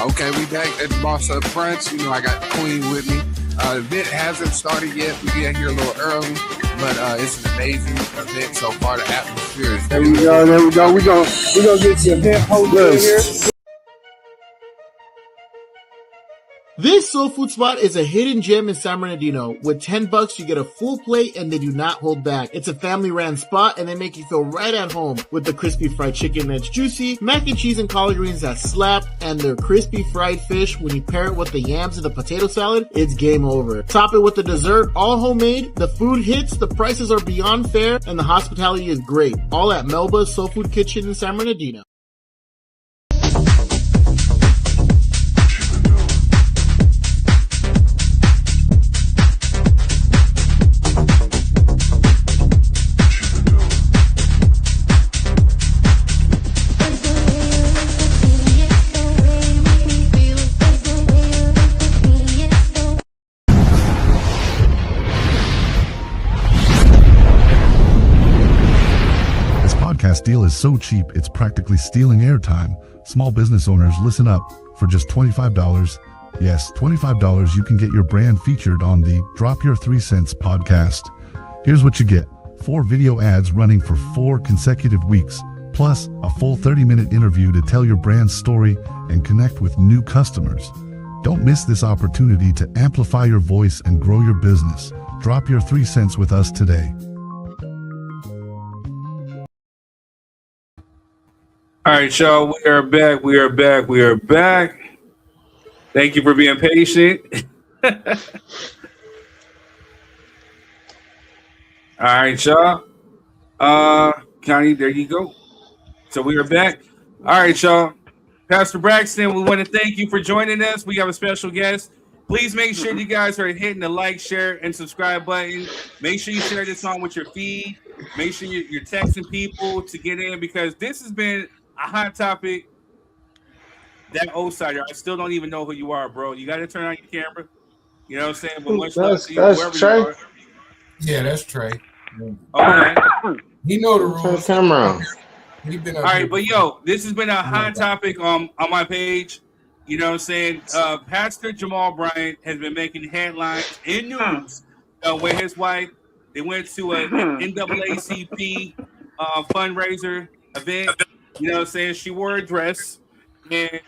Okay, we back at the Boss Up Brunch. You know, I got the Queen with me. Event hasn't started yet. We get here a little early, but it's an amazing event so far. The atmosphere is. There we go. We gonna get the event holder in here. This soul food spot is a hidden gem in San Bernardino. With $10, you get a full plate and they do not hold back. It's a family-ran spot and they make you feel right at home with the crispy fried chicken that's juicy, mac and cheese and collard greens that slap, and their crispy fried fish. When you pair it with the yams and the potato salad, it's game over. Top it with the dessert, all homemade. The food hits, the prices are beyond fair, and the hospitality is great. All at Melba's Soul Food Kitchen in San Bernardino. Deal is so cheap, it's practically stealing airtime. Small business owners, listen up. For just $25, yes, $25, you can get your brand featured on the Drop Your 3 Cents podcast. Here's what you get. 4 video ads running for 4 consecutive weeks, plus a full 30-minute interview to tell your brand's story and connect with new customers. Don't miss this opportunity to amplify your voice and grow your business. Drop your 3 cents with us today. All right, y'all, we are back. Thank you for being patient. All right, y'all. Connie, there you go. So we are back. All right, y'all. Pastor Braxton, we want to thank you for joining us. We have a special guest. Please make sure you guys are hitting the like, share, and subscribe button. Make sure you share this on with your feed. Make sure you're texting people to get in, because this has been a hot topic. That Osider, I still don't even know who you are, bro. You got to turn on your camera. You know what I'm saying? But much love to you, wherever Trey. you are. Yeah, that's Trey. Okay. He know the rules. Camera. All right, but yo, this has been a hot topic on my page. You know what I'm saying? Pastor Jamal Bryant has been making headlines in news where his wife, they went to an NAACP fundraiser event. You know what I'm saying? She wore a dress, and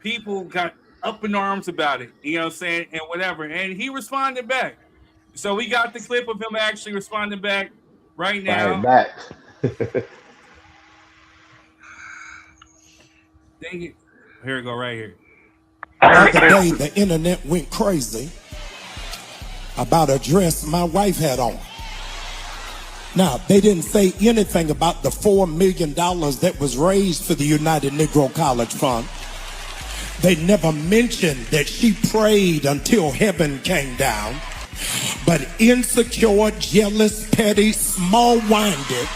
people got up in arms about it. You know what I'm saying? And whatever. And he responded back. So we got the clip of him actually responding back right now. Back. Dang it. Here we go, right here. The other day, the internet went crazy about a dress my wife had on. Now, they didn't say anything about the $4 million that was raised for the United Negro College Fund. They never mentioned that she prayed until heaven came down. But insecure, jealous, petty, small-minded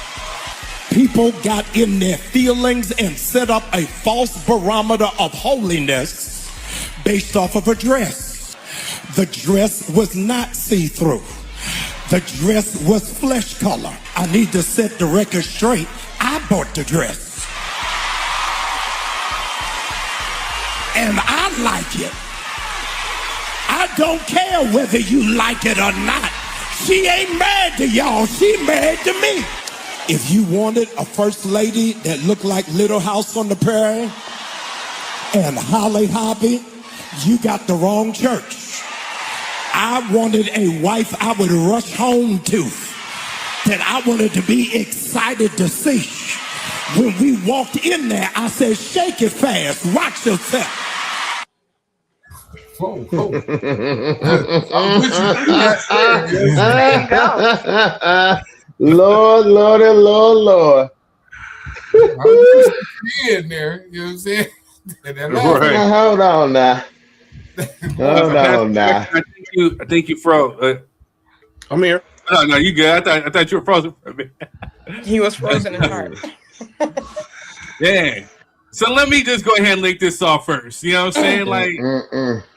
people got in their feelings and set up a false barometer of holiness based off of a dress. The dress was not see-through. The dress was flesh color. I need to set the record straight. I bought the dress. And I like it. I don't care whether you like it or not. She ain't married to y'all. She married to me. If you wanted a first lady that looked like Little House on the Prairie, And Holly Hobby, you got the wrong church. I wanted a wife I would rush home to, that I wanted to be excited to see. When we walked in there, I said, shake it fast, watch yourself. Whoa, whoa. There you go. Lord, Lord, and Lord. In there, you know what I'm saying? Now, hold on now. Hold on now. I think you froze. I'm here. No, you good. I thought you were frozen. He was frozen in heart. Yeah. So let me just go ahead and link this off first. You know what I'm saying? Like,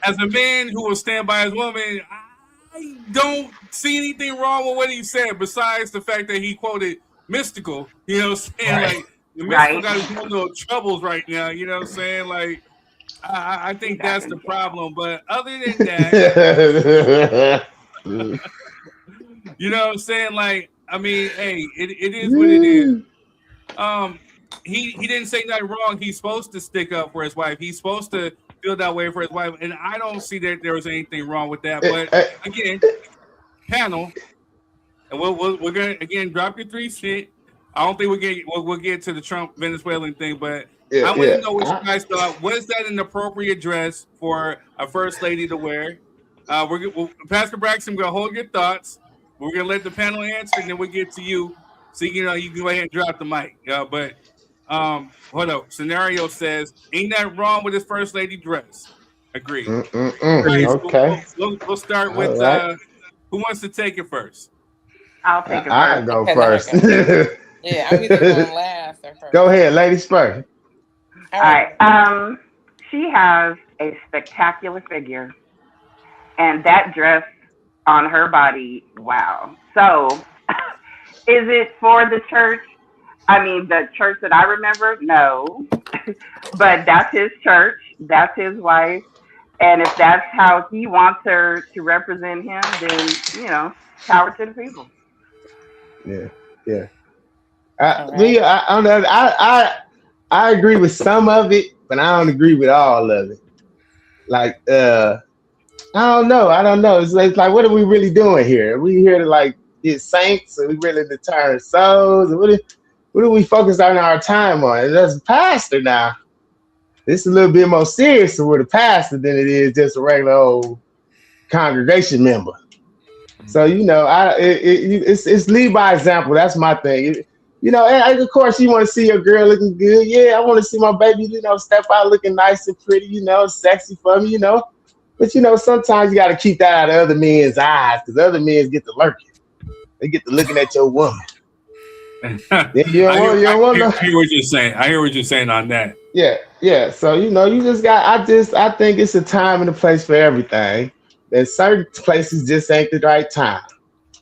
as a man who will stand by his woman, I don't see anything wrong with what he said, besides the fact that he quoted Mystical. You know what I'm saying? Right. Like, the Mystical got his own little troubles right now. You know what I'm saying? Like, I think that's the problem. But other than that, you know what I'm saying? Like, I mean, hey, it is what it is. He didn't say nothing wrong. He's supposed to stick up for his wife. He's supposed to feel that way for his wife, and I don't see that there was anything wrong with that. But again, panel, and we're gonna again drop your 3 cents. I don't think we'll get to the Trump Venezuelan thing, but I want to know what you guys thought. Was that an appropriate dress for a first lady to wear? Pastor Braxton, we're gonna hold your thoughts. We're gonna let the panel answer, and then we'll get to you. So you can go ahead and drop the mic. But hold up. Scenario says, ain't that wrong with his first lady dress? Agreed. Right, okay. So we'll start with who wants to take it first? I'll take it first. I go first. Yeah, I'm either going last or first. Go ahead, ladies first. All right. She has a spectacular figure, and that dress on her body, wow. So, is it for the church? I mean, the church that I remember, no. But that's his church. That's his wife. And if that's how he wants her to represent him, then, power to the people. Yeah. I agree with some of it, but I don't agree with all of it. Like, I don't know. It's like, what are we really doing here? Are we here to like get saints? Are we really to turn souls? What do we focus on our time on? And as a pastor now, it's a little bit more serious with a pastor than it is just a regular old congregation member. So it's lead by example. That's my thing. And of course you want to see your girl looking good. Yeah, I want to see my baby, step out looking nice and pretty, sexy for me, But sometimes you got to keep that out of other men's eyes, because other men get to lurking. They get to looking at your woman. I hear what you're saying. I hear what you're saying on that. Yeah. So you just got. I think it's a time and a place for everything. And certain places just ain't the right time.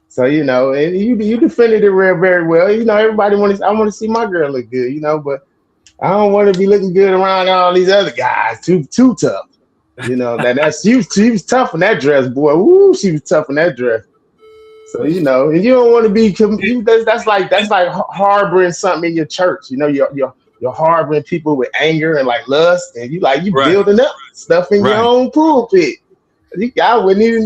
So and you defended it very well. Everybody I want to see my girl look good. But I don't want to be looking good around all these other guys. Too tough. She was tough in that dress, boy. Woo, she was tough in that dress. So and you don't want to be. That's like harboring something in your church. You're harboring people with anger and like lust, and you building up stuff in your own pulpit. I wouldn't even.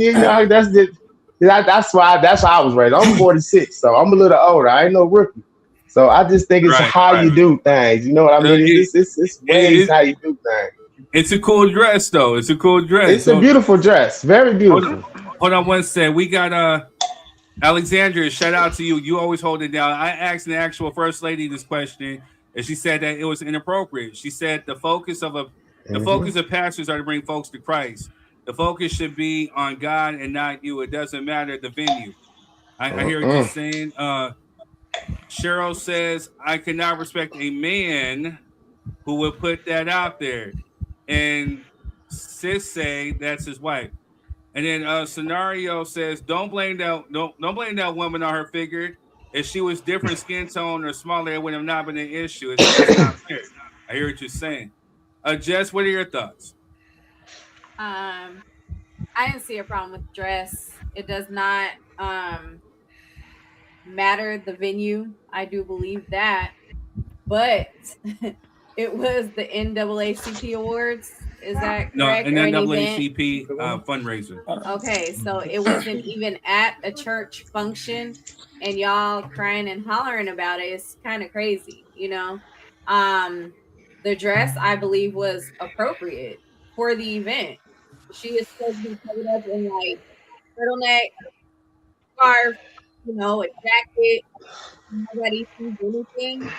That's why I was raised. I'm 46, so I'm a little older. I ain't no rookie. So I just think it's how you do things. You know what I mean? It's ways how you do things. It's a cool dress, though. It's a cool dress. It's a beautiful dress. Very beautiful. Hold on one second. We got Alexandria. Shout out to you. You always hold it down. I asked the actual first lady this question, and she said that it was inappropriate. She said the focus of pastors are to bring folks to Christ. The focus should be on God and not you. It doesn't matter the venue. I hear what you're saying. Cheryl says, I cannot respect a man who would put that out there. And Sis say that's his wife. And then Scenario says, don't blame that woman on her figure. If she was different skin tone or smaller, it would have not been an issue. It's not fair. I hear what you're saying. Jess, what are your thoughts? I didn't see a problem with dress. It does not matter the venue. I do believe that. But It was the NAACP Awards. Is that No, correct? and Or then an event? NAACP fundraiser. Okay, so it wasn't even at a church function, and y'all crying and hollering about it. It's kind of crazy, you know. The dress, I believe, was appropriate for the event. She is supposed to be covered up in like turtleneck, scarf, you know, a jacket. Nobody sees anything.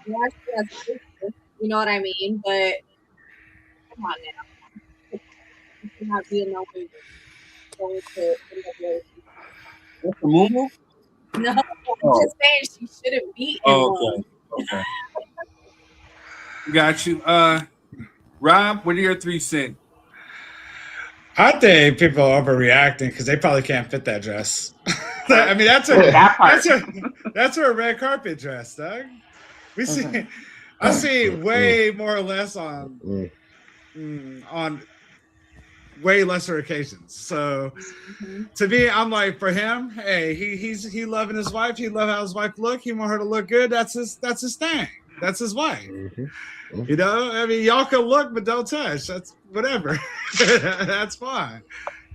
Yeah, she has pictures, you know what I mean? But come on now, you should not be in no way going to NAACP. That's the Mumu? No, I'm Oh. just saying she shouldn't be in Oh, one. okay. Got you. Rob, what are your 3 cents? I think people are overreacting because they probably can't fit that dress. I mean, that's a red carpet dress, Doug. We see, I see way more or less on way lesser occasions. So to me, I'm like, for him, hey, he loving his wife. He love how his wife look. He want her to look good. That's his thing. That's his wife. You know, I mean, y'all can look, but don't touch. That's whatever. That's fine.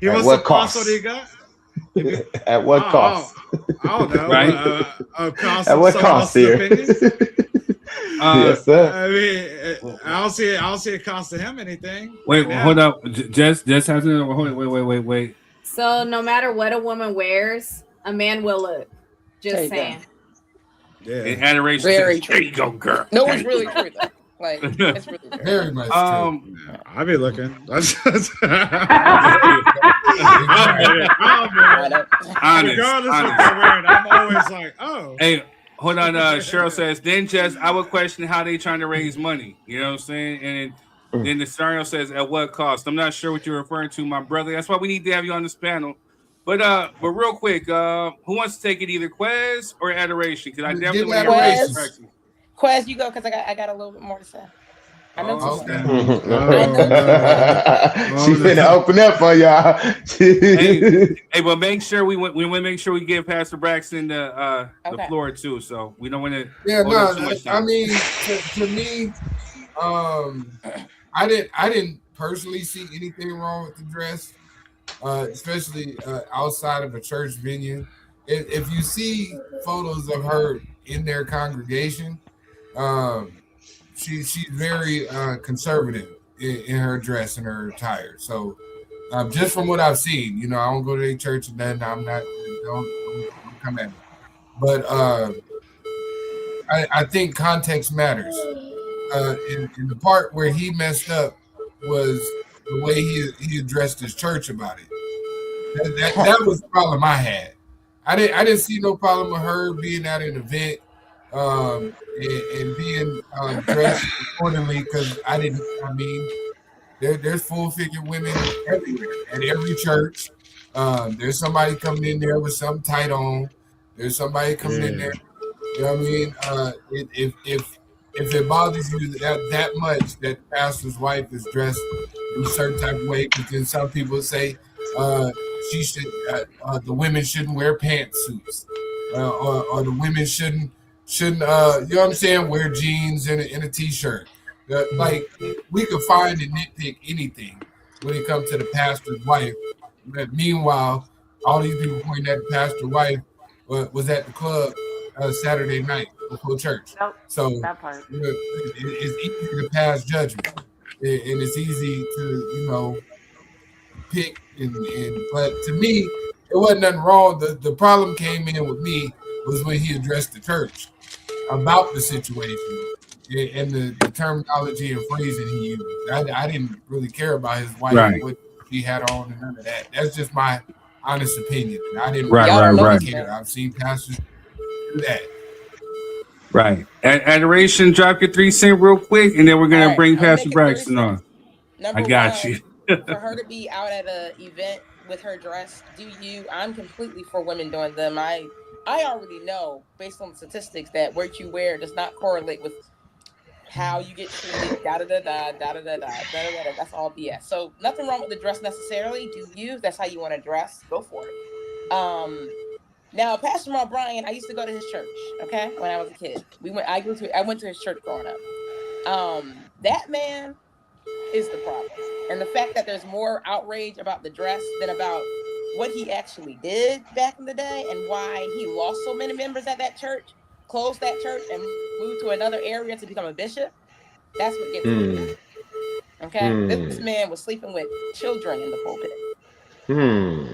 He At wants what to cost cost? what he got. At what cost? I don't know. Right? Cost At what someone cost else's here? opinion. Yes, sir. I mean, I don't see it costing him anything. Wait, Yeah. hold up. Jess has to wait. So no matter what a woman wears, a man will look. There Just you go. saying. Yeah. And adoration Very says, true. there you go, girl. No, There it's you really go. true though. Like it's really true. Very much Yeah, I be looking. Honest. Regardless of what they're wearing, I'm always like, oh. Hey, hold on. Cheryl says, then Jess, I would question how they trying to raise money. You know what I'm saying? And then the scenario says, at what cost? I'm not sure what you're referring to, my brother. That's why we need to have you on this panel. But real quick, who wants to take it, either Quez or Adoration? Because I definitely want to hear Braxton. Quez, you go, because I got a little bit more to say. I know too much. She finna open up on y'all. hey, but make sure we want to make sure we give Pastor Braxton the floor too. So we don't want to. Yeah, hold up too no. much time. I mean, to me, I didn't personally see anything wrong with the dress, especially outside of a church venue. If you see photos of her in their congregation, she's very conservative in her dress and her attire. So just from what I've seen, you know, I don't go to any church and then I'm not, don't come at me. But I think context matters. In the part where he messed up was the way he addressed his church about it. That was the problem I had. I didn't see no problem with her being at an event and being dressed accordingly, because I mean, there's full-figured women everywhere at every church. There's somebody coming in there with something tight on. There's somebody coming in there. You know what I mean? If it bothers you that much that the pastor's wife is dressed in a certain type of way, because then some people say she should, the women shouldn't wear pantsuits, or the women shouldn't you know what I'm saying, wear jeans and a t-shirt. Like, we could find and nitpick anything when it comes to the pastor's wife. But meanwhile, all these people pointing at the pastor's wife was at the club Saturday night before church. So that part. You know, it's easy to pass judgment, and it's easy to, you know, pick but to me, it wasn't nothing wrong. The problem came in with me was when he addressed the church about the situation and the terminology and phrasing he used. I didn't really care about his wife, Right. what she had on, and none of that. That's just my honest opinion. I didn't Right. care. I've seen pastors do that. Right. Adoration, drop your 3 cents real quick, and then we're gonna bring Pastor Braxton on. Number I got one, you. for her to be out at an event with her dress, I'm completely for women doing them. I already know, based on the statistics, that what you wear does not correlate with how you get treated. That's all BS. So nothing wrong with the dress necessarily. Do you? That's how you want to dress. Go for it. Now, Pastor Jamal Bryant, I used to go to his church. Okay, when I was a kid, I went to his church growing up. That man is the problem. And the fact that there's more outrage about the dress than about what he actually did back in the day and why he lost so many members at that church, closed that church, and moved to another area to become a bishop. That's what gets me. Okay? This man was sleeping with children in the pulpit.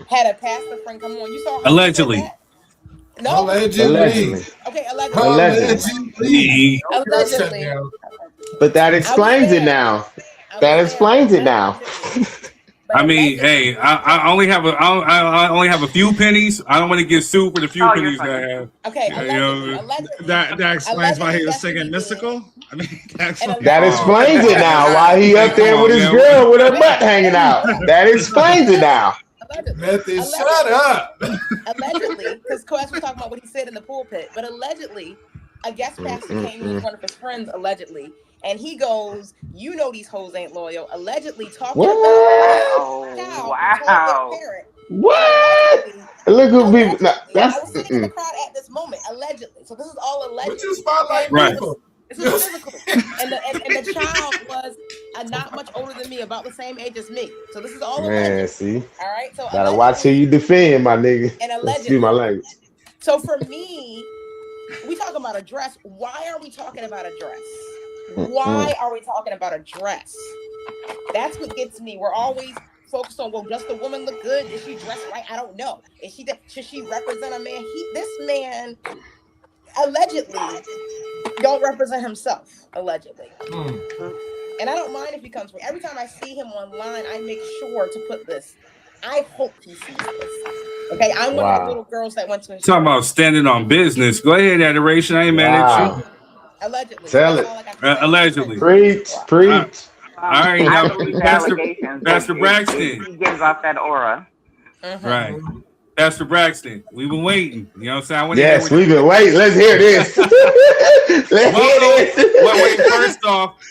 Had a pastor friend come on. You saw how Allegedly. He said that? No. Allegedly. Okay, allegedly. Allegedly. But that explains it now. That explains it now. I mean, hey, I only have I only have a few pennies. I don't want to get sued for the few pennies that I have. Okay, That explains why he was singing Mystical. I mean, that explains it now. Why he up there with his girl with her butt hanging out. That explains it now. Method, shut up. Allegedly, because Quest was talking about what he said in the pulpit, but allegedly, a guest pastor came with one of his friends, allegedly, and he goes, "You know these hoes ain't loyal." Allegedly talking about wow. What? Look who people. No, that's I was sitting in the crowd at this moment, allegedly. So this is all alleged. Would you spotlight right. people? This was physical, and the child was not much older than me, about the same age as me. So this is all man. alleged. See, all right. So gotta watch who you defend, my nigga. And excuse my language. So for me, we talking about a dress. Why are we talking about a dress? Why are we talking about a dress? That's what gets me. We're always focused on, well, does the woman look good? Is she dressed right? I don't know. Should she represent a man? This man allegedly don't represent himself, allegedly. And I don't mind if he comes for me. Every time I see him online, I make sure to put this. I hope he sees this. Okay, I'm one of the little girls that went to his Talking about standing on business. Go ahead, Adoration. I ain't mad at you. Allegedly. Tell it. Allegedly. Preach. All right, I now, believe the Pastor allegations. Braxton. He gives off that aura. Right. Pastor Braxton, we've been waiting. You know what I'm saying? Yes, we've been waiting. Let's hear this. Wait,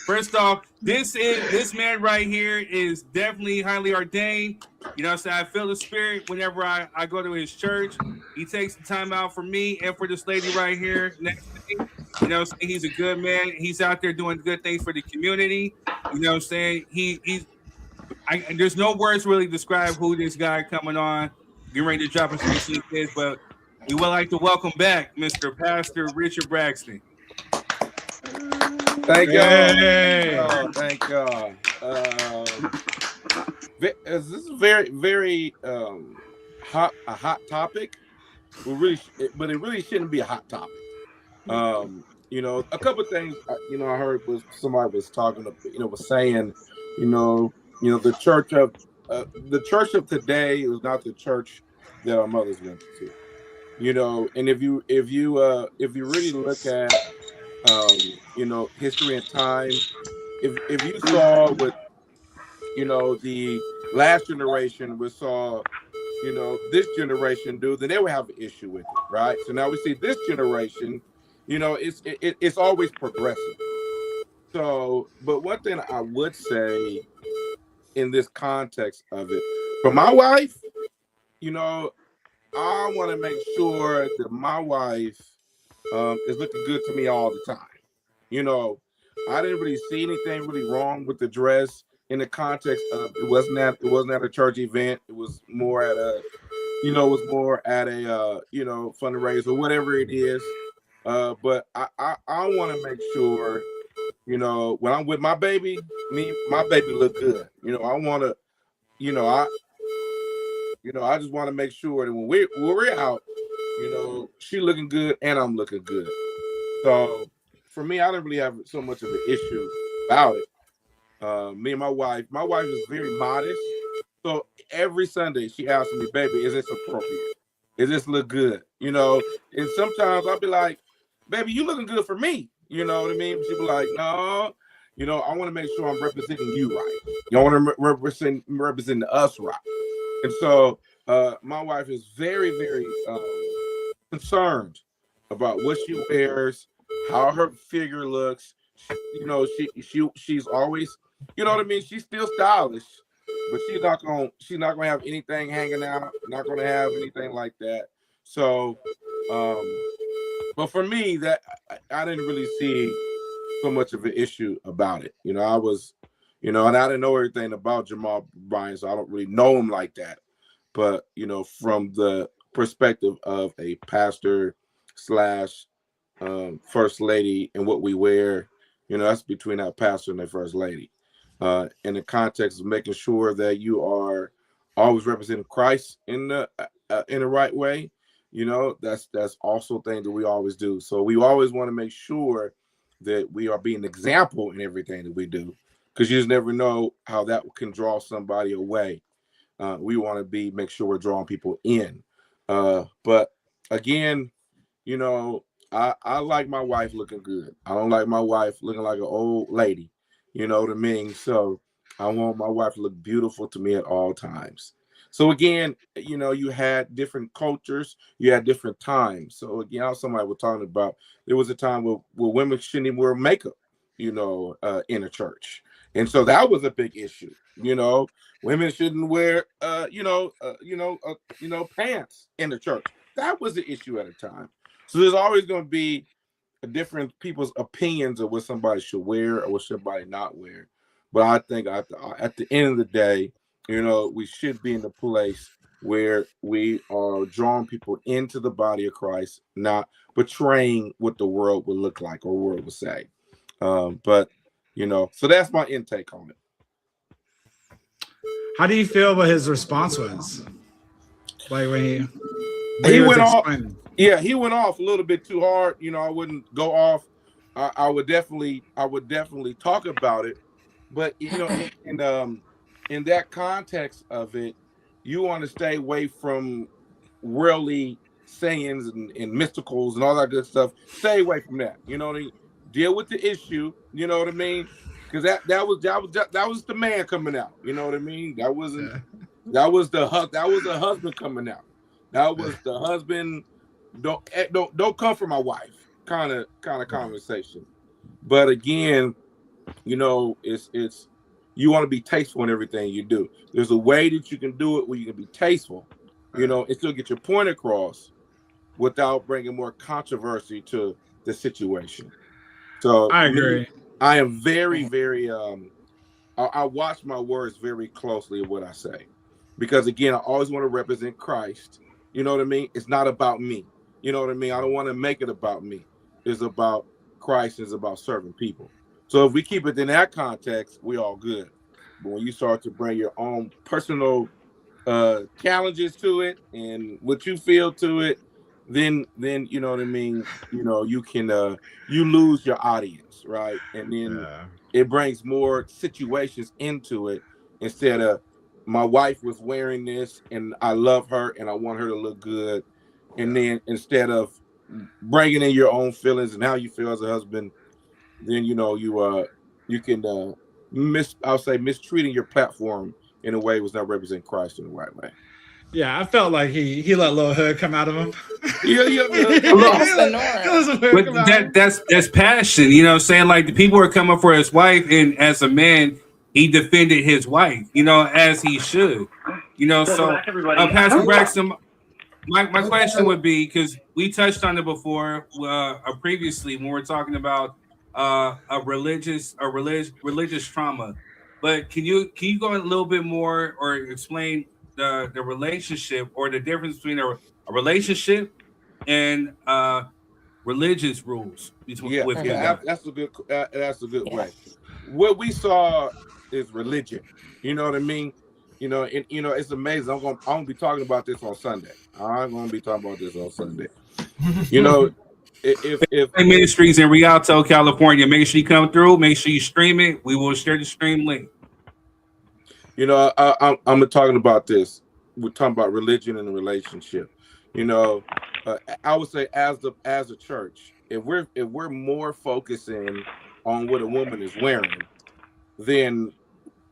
first off, this man right here is definitely highly ordained. You know what I'm saying? I feel the spirit whenever I go to his church. He takes the time out for me and for this lady right here next to me. You know what I'm saying? He's a good man. He's out there doing good things for the community. You know what I'm saying? There's no words really to describe who this guy coming on. Getting ready to drop us some kids, but we would like to welcome back Mr. Pastor Richard Braxton. Thank y'all. Thank y'all. This is very, very a hot topic. But it really shouldn't be a hot topic. You know, a couple of things. I heard was somebody was talking. Was saying, the church of today is not the church that our mothers went to. And if you really look at history and time, if you saw what the last generation saw this generation do, then they would have an issue with it, right? So now we see this generation, it's always progressive. So, but one thing I would say in this context of it, for my wife, I want to make sure that my wife is looking good to me all the time. I didn't really see anything really wrong with the dress in the context of it wasn't at a church event. It was more at a, fundraiser, whatever it is. But I want to make sure, when I'm with my baby, my baby look good. I want to, I just want to make sure that when we're out, she looking good and I'm looking good. So for me, I don't really have so much of an issue about it. Me and my wife is very modest. So every Sunday she asks me, baby, is this appropriate? Is this look good? And sometimes I'll be like, baby, you looking good for me. You know what I mean? She'll be like, no, I want to make sure I'm representing you right. You want to represent us right. And so my wife is very, very concerned about what she wears, how her figure looks. She's always, you know what I mean? She's still stylish, but she's not gonna have anything hanging out, not gonna have anything like that. So but for me, that I didn't really see so much of an issue about it. You know, I was, you know, and I didn't know everything about Jamal Bryant, so I don't really know him like that. But, you know, from the perspective of a pastor slash first lady and what we wear, you know, that's between that pastor and the first lady. In the context of making sure that you are always representing Christ in the right way, you know, that's also a thing that we always do. So we always want to make sure that we are being an example in everything that we do, because you just never know how that can draw somebody away. We want to make sure we're drawing people in. But again, you know, I like my wife looking good. I don't like my wife looking like an old lady. You know what I mean? So I want my wife to look beautiful to me at all times. So again, you know, you had different cultures, you had different times. So again, somebody was talking about, there was a time where women shouldn't even wear makeup, you know, in a church. And so that was a big issue. You know, women shouldn't wear, pants in the church. That was the issue at a time. So there's always going to be different people's opinions of what somebody should wear or what somebody not wear. But I think at the end of the day, you know, we should be in the place where we are drawing people into the body of Christ, not betraying what the world would look like or world would say. But, you know, so that's my intake on it. How do you feel what his response was? Like when he went off. Yeah, he went off a little bit too hard. You know, I wouldn't go off. I would definitely talk about it. But you know, in that context of it, you want to stay away from worldly sayings and mysticals and all that good stuff. Stay away from that. You know what I mean? Deal with the issue. You know what I mean? Because that was the man coming out. You know what I mean? That was the husband coming out. That was the husband. Don't come for my wife kind of conversation. But again, you know, it's you want to be tasteful in everything you do. There's a way that you can do it where you can be tasteful, you know, and still get your point across without bringing more controversy to the situation. So I agree. I am very, very I watch my words very closely of what I say, because again, I always want to represent Christ. You know what I mean? It's not about me. You know what I mean? I don't want to make it about me. It's about Christ. It's about serving people. So if we keep it in that context, we all good. But when you start to bring your own personal challenges to it and what you feel to it, then you know what I mean? You know, you can you lose your audience, right? And then it brings more situations into it, instead of my wife was wearing this and I love her and I want her to look good. And then instead of bringing in your own feelings and how you feel as a husband, then you know you can mistreating your platform in a way was not representing Christ in the right way. Yeah, I felt like he let Lil Hood come out of him. That's passion. You know what I'm saying? Like, the people are coming for his wife, and as a man, he defended his wife, you know, as he should. You know, so Pastor Braxton, my question would be, because we touched on it before previously when we were talking about a religious trauma. But can you go a little bit more or explain the relationship or the difference between a relationship and religious rules between that's a good way. What we saw is religion. You know what I mean? You know, and you know, it's amazing. I'm gonna be talking about this on Sunday. I'm gonna be talking about this on Sunday. You know, if ministries in Rialto, California, make sure you come through. Make sure you stream it. We will share the stream link. You know, I'm talking about this. We're talking about religion and the relationship. You know, I would say as a church, if we're more focusing on what a woman is wearing, then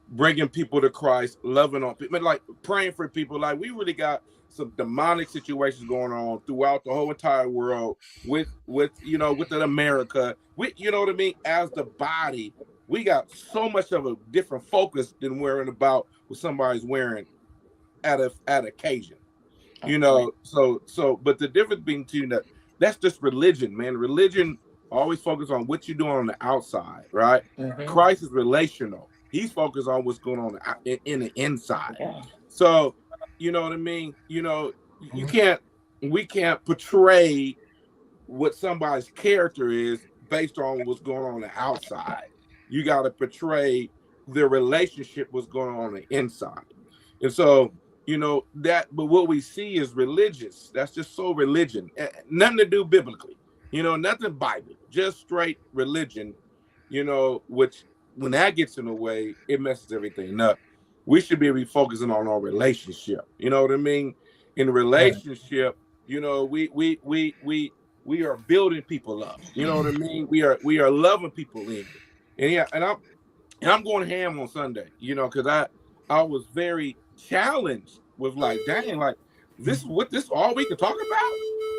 bringing people to Christ, loving on people, like praying for people. Like, we really got some demonic situations going on throughout the whole entire world with within America. You know what I mean? As the body, we got so much of a different focus than worrying about what somebody's wearing at occasion. You know, so but the difference between that's just religion, man. Religion Always focus on what you're doing on the outside, right? Christ is relational. He's focused on what's going on in the inside. So, you know what I mean? You know, we can't portray what somebody's character is based on what's going on the outside. You got to portray their relationship, what's going on the inside. And so, you know, but what we see is religious. That's just so religion. Nothing to do biblically. You know, nothing Bible, just straight religion, you know, which when that gets in the way, it messes everything up. We should be focusing on our relationship. You know what I mean? In a relationship, you know, we are building people up. You know what I mean? We are loving people in. And I'm going ham on Sunday, you know, because I was very challenged with like, dang, like this is what this all we can talk about.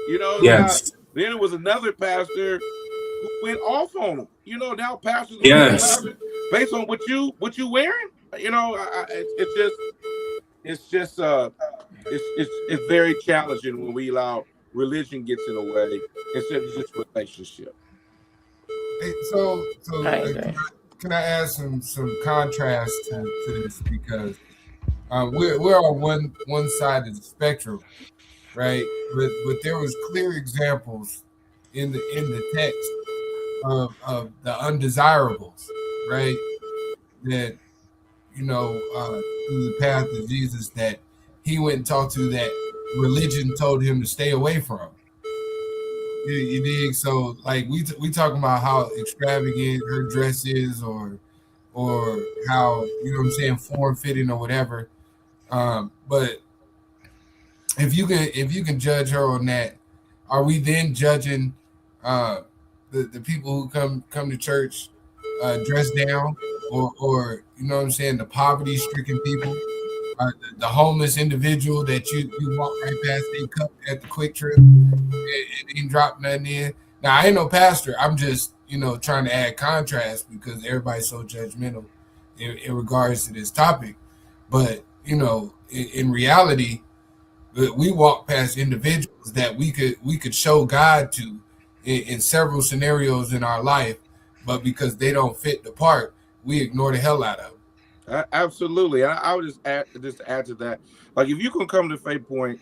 You know, Yes. Then it was another pastor who went off on him. You know, now pastors based on what you wearing. You know, it's very challenging when we allow religion gets in the way instead of just relationship. So can I add some contrast to this, because we're on one side of the spectrum, right? But there was clear examples in the text of the undesirables, right? That, you know, through the path of Jesus, that he went and talked to, that religion told him to stay away from. You dig? So like we talking about how extravagant her dress is, or how, you know what I'm saying, form fitting or whatever. But if you can judge her on that, are we then judging the people who come to church dressed down, or you know what I'm saying, the poverty stricken people, the homeless individual that you walk right past, they cut at the Quick Trip and didn't drop nothing in? Now, I ain't no pastor. I'm just, you know, trying to add contrast because everybody's so judgmental in regards to this topic. But, you know, in reality, we walk past individuals that we could show God to in several scenarios in our life, but because they don't fit the part, we ignore the hell out of them. Absolutely. And I would just add to that. Like, if you can come to Faith Point,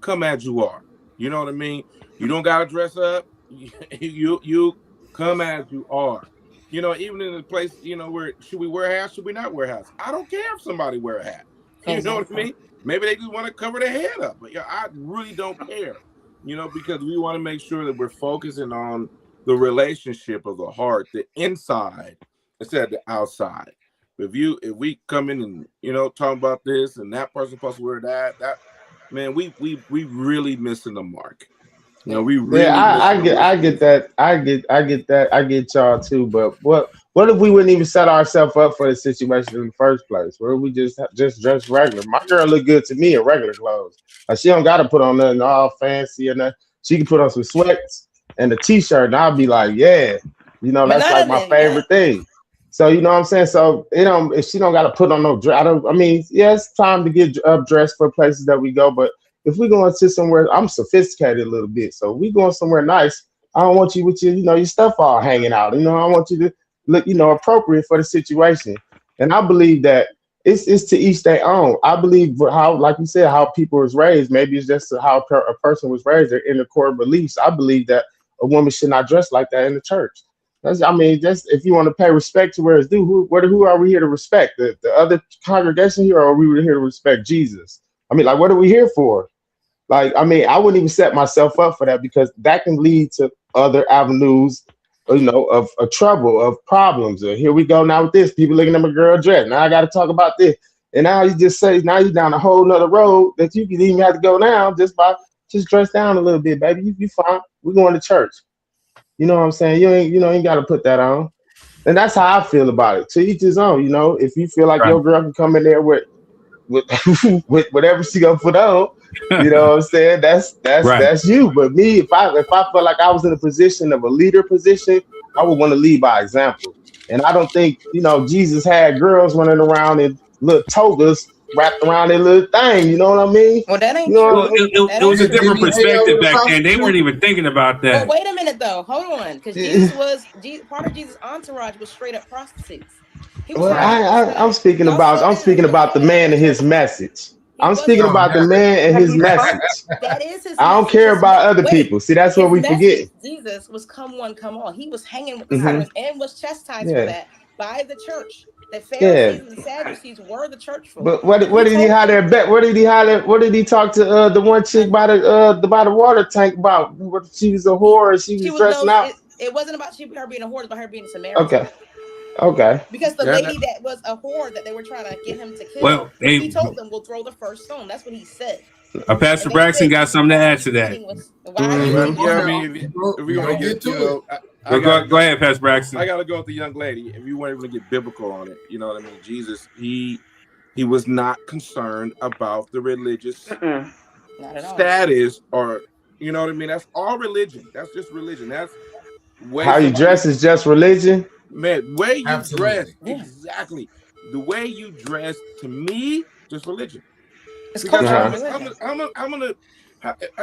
come as you are. You know what I mean? You don't gotta dress up. You come as you are. You know, even in the place, you know, where should we wear hats? Should we not wear hats? I don't care if somebody wear a hat. You know what I mean? Maybe they just want to cover their head up. But yeah, I really don't care. You know, because we want to make sure that we're focusing on the relationship of the heart, the inside, instead of the outside. If we come in and, you know, talk about this and that person supposed to wear that man, we really missing the mark. You know, we really. Yeah, I get that. I get y'all too. But what if we wouldn't even set ourselves up for the situation in the first place? Where we just dress regular? My girl look good to me in regular clothes. Like, she don't got to put on nothing all fancy or nothing. She can put on some sweats and a t-shirt, and I'll be like, yeah, you know, that's like my favorite thing. So, you know what I'm saying? So, you know, if she don't got to put on no dress, it's time to get dressed for places that we go. But if we going to somewhere, I'm sophisticated a little bit. So we going somewhere nice. I don't want you with your stuff all hanging out. You know, I want you to look, you know, appropriate for the situation. And I believe that it's to each their own. I believe how, like you said, how people was raised. Maybe it's just how a person was raised, their inner core beliefs. I believe that a woman should not dress like that in the church. Just if you want to pay respect to where it's due, who are we here to respect? The other congregation here, or are we here to respect Jesus? Like, what are we here for? Like, I wouldn't even set myself up for that, because that can lead to other avenues, you know, of trouble, of problems. Here we go now with this. People looking at my girl dress. Now I got to talk about this. And now you just say, now you're down a whole nother road that you can even have to go now just dress down a little bit, baby. You fine. We're going to church. You know what I'm saying? You ain't got to put that on. And that's how I feel about it. To each his own. You know, if you feel like your girl can come in there with whatever she gonna put on, you know what I'm saying? That's you. But me, if I felt like I was in a position of a leader position, I would want to lead by example. And I don't think, you know, Jesus had girls running around in little togas wrapped around their little thing. You know what I mean? Well, that ain't You know true. what I mean? It was a different perspective back then. They weren't even thinking about Well, that. wait a minute though. Hold on, because Jesus was part of Jesus' entourage was straight up prostitutes. He was Well, I'm speaking about the man and his message. I'm speaking about the man and his message. That is his. I don't care about other people. See, that's what we forget. Jesus was come one, come all. He was hanging with the sinners and was chastised for that by the church. The Pharisees and the Sadducees were the church folk. But what did he holler at? What did he talk to the one chick by the water tank about? She was a whore. She was dressing out. It wasn't about her being a whore, but her being a Samaritan. Okay. Because the lady that was a whore that they were trying to get him to kill, he told them, "We'll throw the first stone." That's what he said. Pastor Braxton got something to add to that. Yeah, I mean, if you want to get to it, go ahead, Pastor Braxton. I got to go with the young lady. If you want to get biblical on it, you know what I mean. Jesus, he was not concerned about the religious status, or you know what I mean. That's all religion. That's just religion. That's how you dress is just religion. Man, way you dress, exactly. The way you dress, to me, just religion. It's because I'm gonna,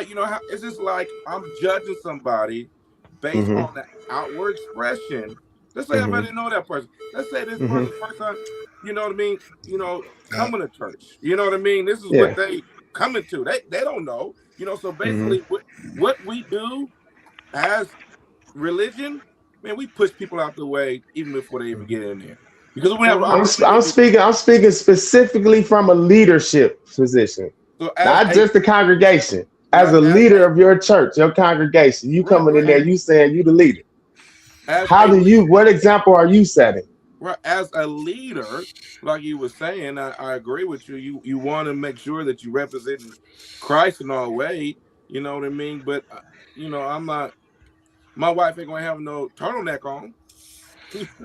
you know, it's just like I'm judging somebody based on the outward expression. Let's say if I didn't know that person. Let's say this person first time, you know what I mean? You know, coming to church. You know what I mean? This is what they coming to. They don't know. You know, so basically, what we do as religion. Man, we push people out the way even before they even get in there. Because we have. I'm speaking specifically from a leadership position, so not just the congregation. As a leader of your church, your congregation, you coming in there, you saying you the leader. What example are you setting? Right, as a leader, like you were saying, I agree with you. You want to make sure that you represent Christ in all way. You know what I mean? But you know, I'm not. My wife ain't gonna have no turtleneck on.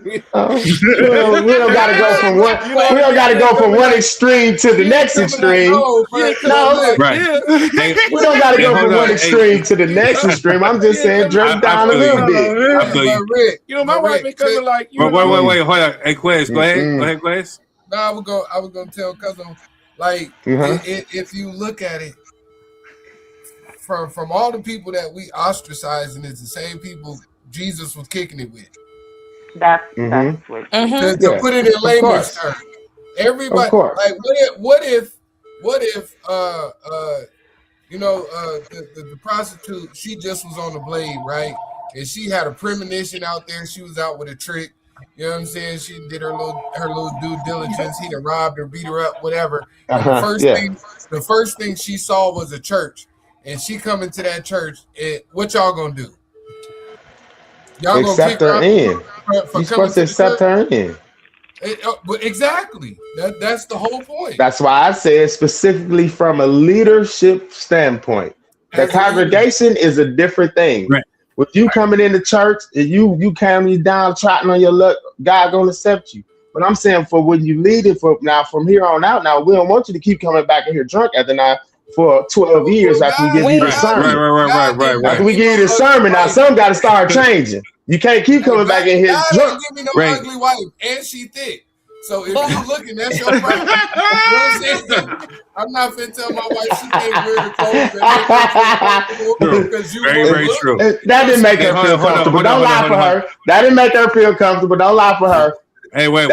We don't gotta go from one. We don't gotta go from one extreme to the next extreme. We don't gotta go from one extreme to the next extreme. I'm just saying, dress down a little bit. You know, my wife ain't coming like. Wait, hold on. Hey, Quez, go ahead, Quez. No, I was gonna tell cousin, like, if you look at it. From all the people that we ostracizing, it's the same people Jesus was kicking it with. That's what to put it in layman's terms. Everybody, like, what if you know, the prostitute, she just was on the blade, right? And she had a premonition out there. She was out with a trick. You know what I'm saying? She did her little due diligence. He done robbed her, beat her up, whatever. And the first thing she saw was a church. And she come into that church, what y'all gonna do? Y'all gonna accept her in. You're supposed to accept her in. Exactly. That's the whole point. That's why I said specifically from a leadership standpoint. The congregation is a different thing. Right. With you coming into church and you coming down, trotting on your luck, God gonna accept you. But I'm saying for when you lead it from here on out, now we don't want you to keep coming back in here drunk for 12 years after we give you the sermon. Right. After we give you the sermon, now some got to start changing. You can't keep coming back in here drunk. Give me no ugly wife, and she thick. So if you looking, that's your problem. You know what I'm saying? I'm not finna tell my wife she can't wear the clothes because you very true. That didn't make her feel comfortable. Don't lie for her. That didn't make her feel comfortable. Don't lie for her. Hey, wait.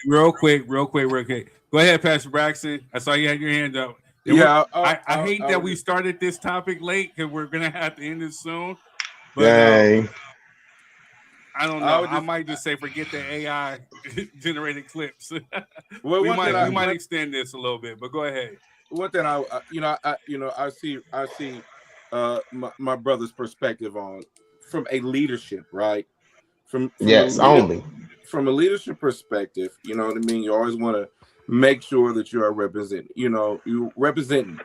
Real quick. Go ahead, Pastor Braxton. I saw you had your hand up. I hate that we started this topic late because we're gonna have to end it soon. But I don't know. I might just say forget the AI generated clips. we might extend this a little bit, but go ahead. One thing I see my brother's perspective on from a leadership, right? From a leadership perspective, you know what I mean? You always want to make sure that you are representing, you representing,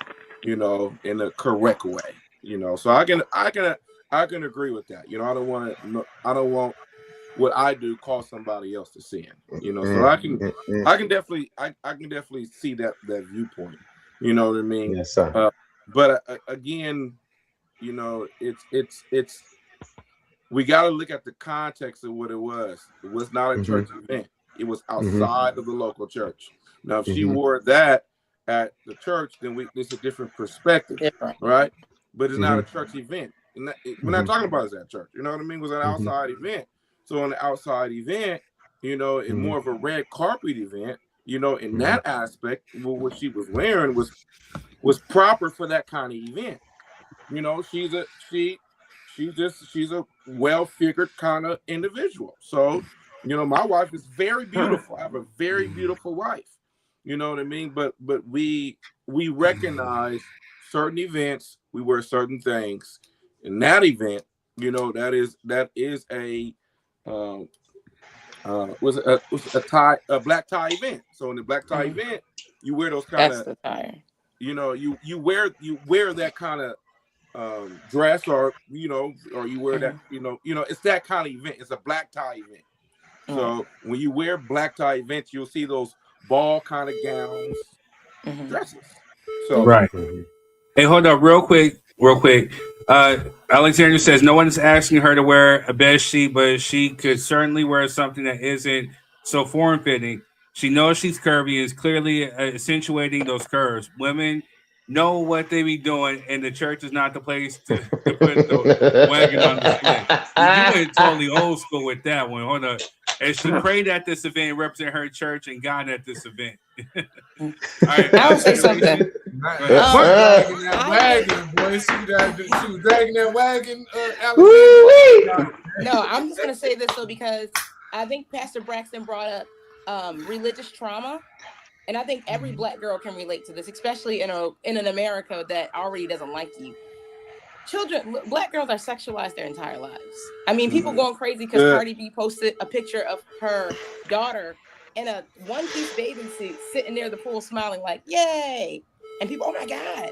in a correct way, So I can agree with that. I don't want what I do cause somebody else to sin. So I can definitely see that viewpoint. You know what I mean? Yes, sir. But again, it's we got to look at the context of what it was. It was not a church event. It was outside of the local church. Now, if she wore that at the church, then it's a different perspective, right? But it's not a church event. We're not talking about it at church. You know what I mean? It was an outside event. So on the outside event, in more of a red carpet event, in that aspect, what she was wearing was proper for that kind of event. She's a well-figured kind of individual. So, my wife is very beautiful. I have a very beautiful wife. You know what I mean? But we recognize certain events, we wear certain things. In that event, that is a black tie event. So in the black tie event, you wear those kind of you wear that kind of dress, or you wear that it's that kind of event. It's a black tie event. So when you wear black tie events, you'll see those ball kind of gowns, dresses. So right. Hey, hold up, real quick. Alexander says no one is asking her to wear a bed sheet, but she could certainly wear something that isn't so form-fitting. She knows she's curvy and is clearly accentuating those curves. Women know what they be doing, and the church is not the place to put the wagon on display. You went totally old school with that one. Hold up. And she prayed at this event, represent her church, and God at this event. All right, I'll say something. Dragging that wagon, boy. She was dragging that wagon. No, I'm just gonna say this though, because I think Pastor Braxton brought up religious trauma, and I think every black girl can relate to this, especially in an America that already doesn't like you. Black girls are sexualized their entire lives. I mean, people going crazy because Cardi B posted a picture of her daughter in a one-piece bathing suit sitting near the pool smiling like, yay. And people, oh my God.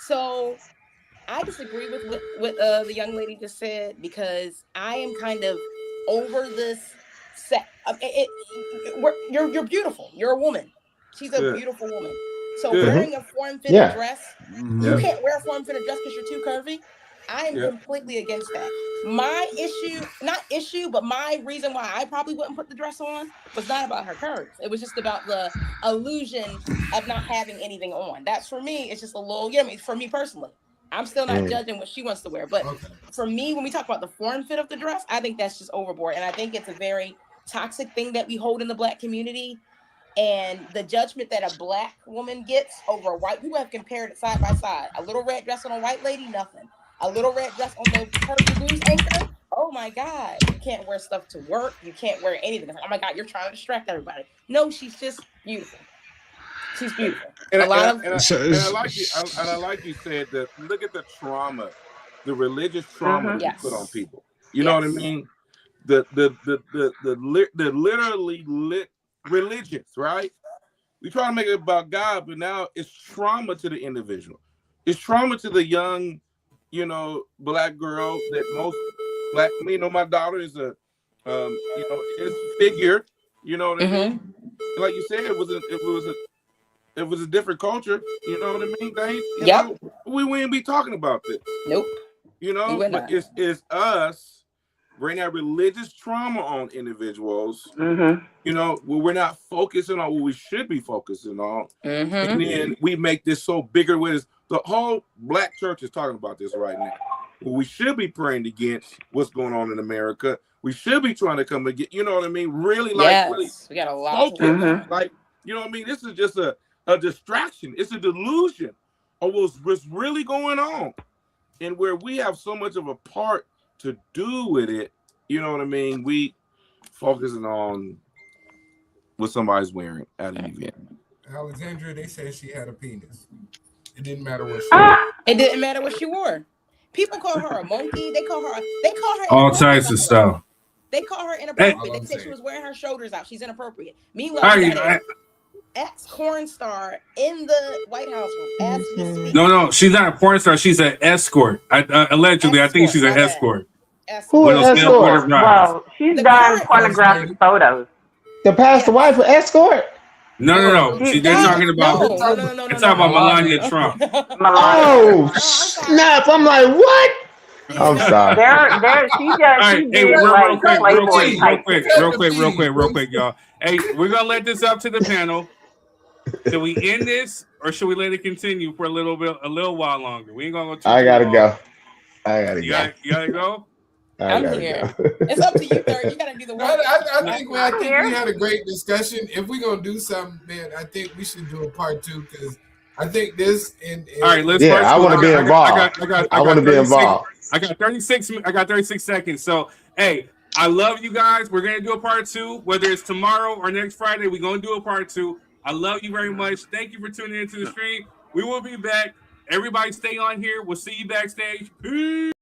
So I disagree with what the young lady just said, because I am kind of over this you're beautiful. You're a woman. She's a beautiful woman. So wearing a form-fitted dress, you can't wear a form-fitted dress because you're too curvy. I am completely against that. My reason why I probably wouldn't put the dress on was not about her curves. It was just about the illusion of not having anything on. That's for me. It's just a little, for me personally. I'm still not judging what she wants to wear. But for me, when we talk about the form fit of the dress, I think that's just overboard. And I think it's a very toxic thing that we hold in the black community. And the judgment that a black woman gets over a white, people have compared it side by side. A little red dress on a white lady, nothing. A little red dress on the Curvy Blues anchor, oh my God. You can't wear stuff to work. You can't wear anything. Oh my God, you're trying to distract everybody. No, she's just beautiful. She's beautiful. And I like you said that. Look at the trauma, the religious trauma you put on people. You know what I mean? The literally lit religious, right? We try to make it about God, but now it's trauma to the individual. It's trauma to the young, black girl that most black. My daughter is a, is figured. You know what I mean? Like you said, it was a different culture. You know what I mean? We wouldn't be talking about this. Nope. But it's us. Bring that religious trauma on individuals, where we're not focusing on what we should be focusing on. And then we make this so bigger with the whole black church is talking about this right now. Well, we should be praying against what's going on in America. We should be trying to come and get, really really we got a lot focus. Like, this is just a distraction. It's a delusion of what's really going on. And where we have so much of a part to do with it, you know what I mean? We focusing on what somebody's wearing at an event. Alexandria, they said she had a penis. It didn't matter what she wore. It didn't matter what she wore. People call her a monkey. They call her all types of stuff. They call her inappropriate. They said she was wearing her shoulders out. She's inappropriate. Meanwhile, ex-porn star in the White House as we speak. No, she's not a porn star. She's an escort. Allegedly, I think she's an escort. Who is escort? Well, she's done pornographic photos. The pastor wife of escort? No. They're talking about. They're talking about Melania Trump. Oh snap! I'm like, what? I'm sorry. Real quick, y'all. Hey, we're gonna let this up to the panel. Should we end this or should we let it continue for a little while longer? We ain't gonna go too I gotta long. go. I gotta You go. gotta go? I gotta here. go. It's up to you, Third. You gotta do the work. I think we had a great discussion. If we're gonna do something, man, I think we should do a part 2 because I think this and all right, let's I want to be involved. I want to be involved. I got 36 seconds. So hey, I love you guys. We're gonna do a part 2, whether it's tomorrow or next Friday. We're gonna do a part 2. I love you very much. Thank you for tuning into the stream. We will be back. Everybody stay on here. We'll see you backstage. Peace.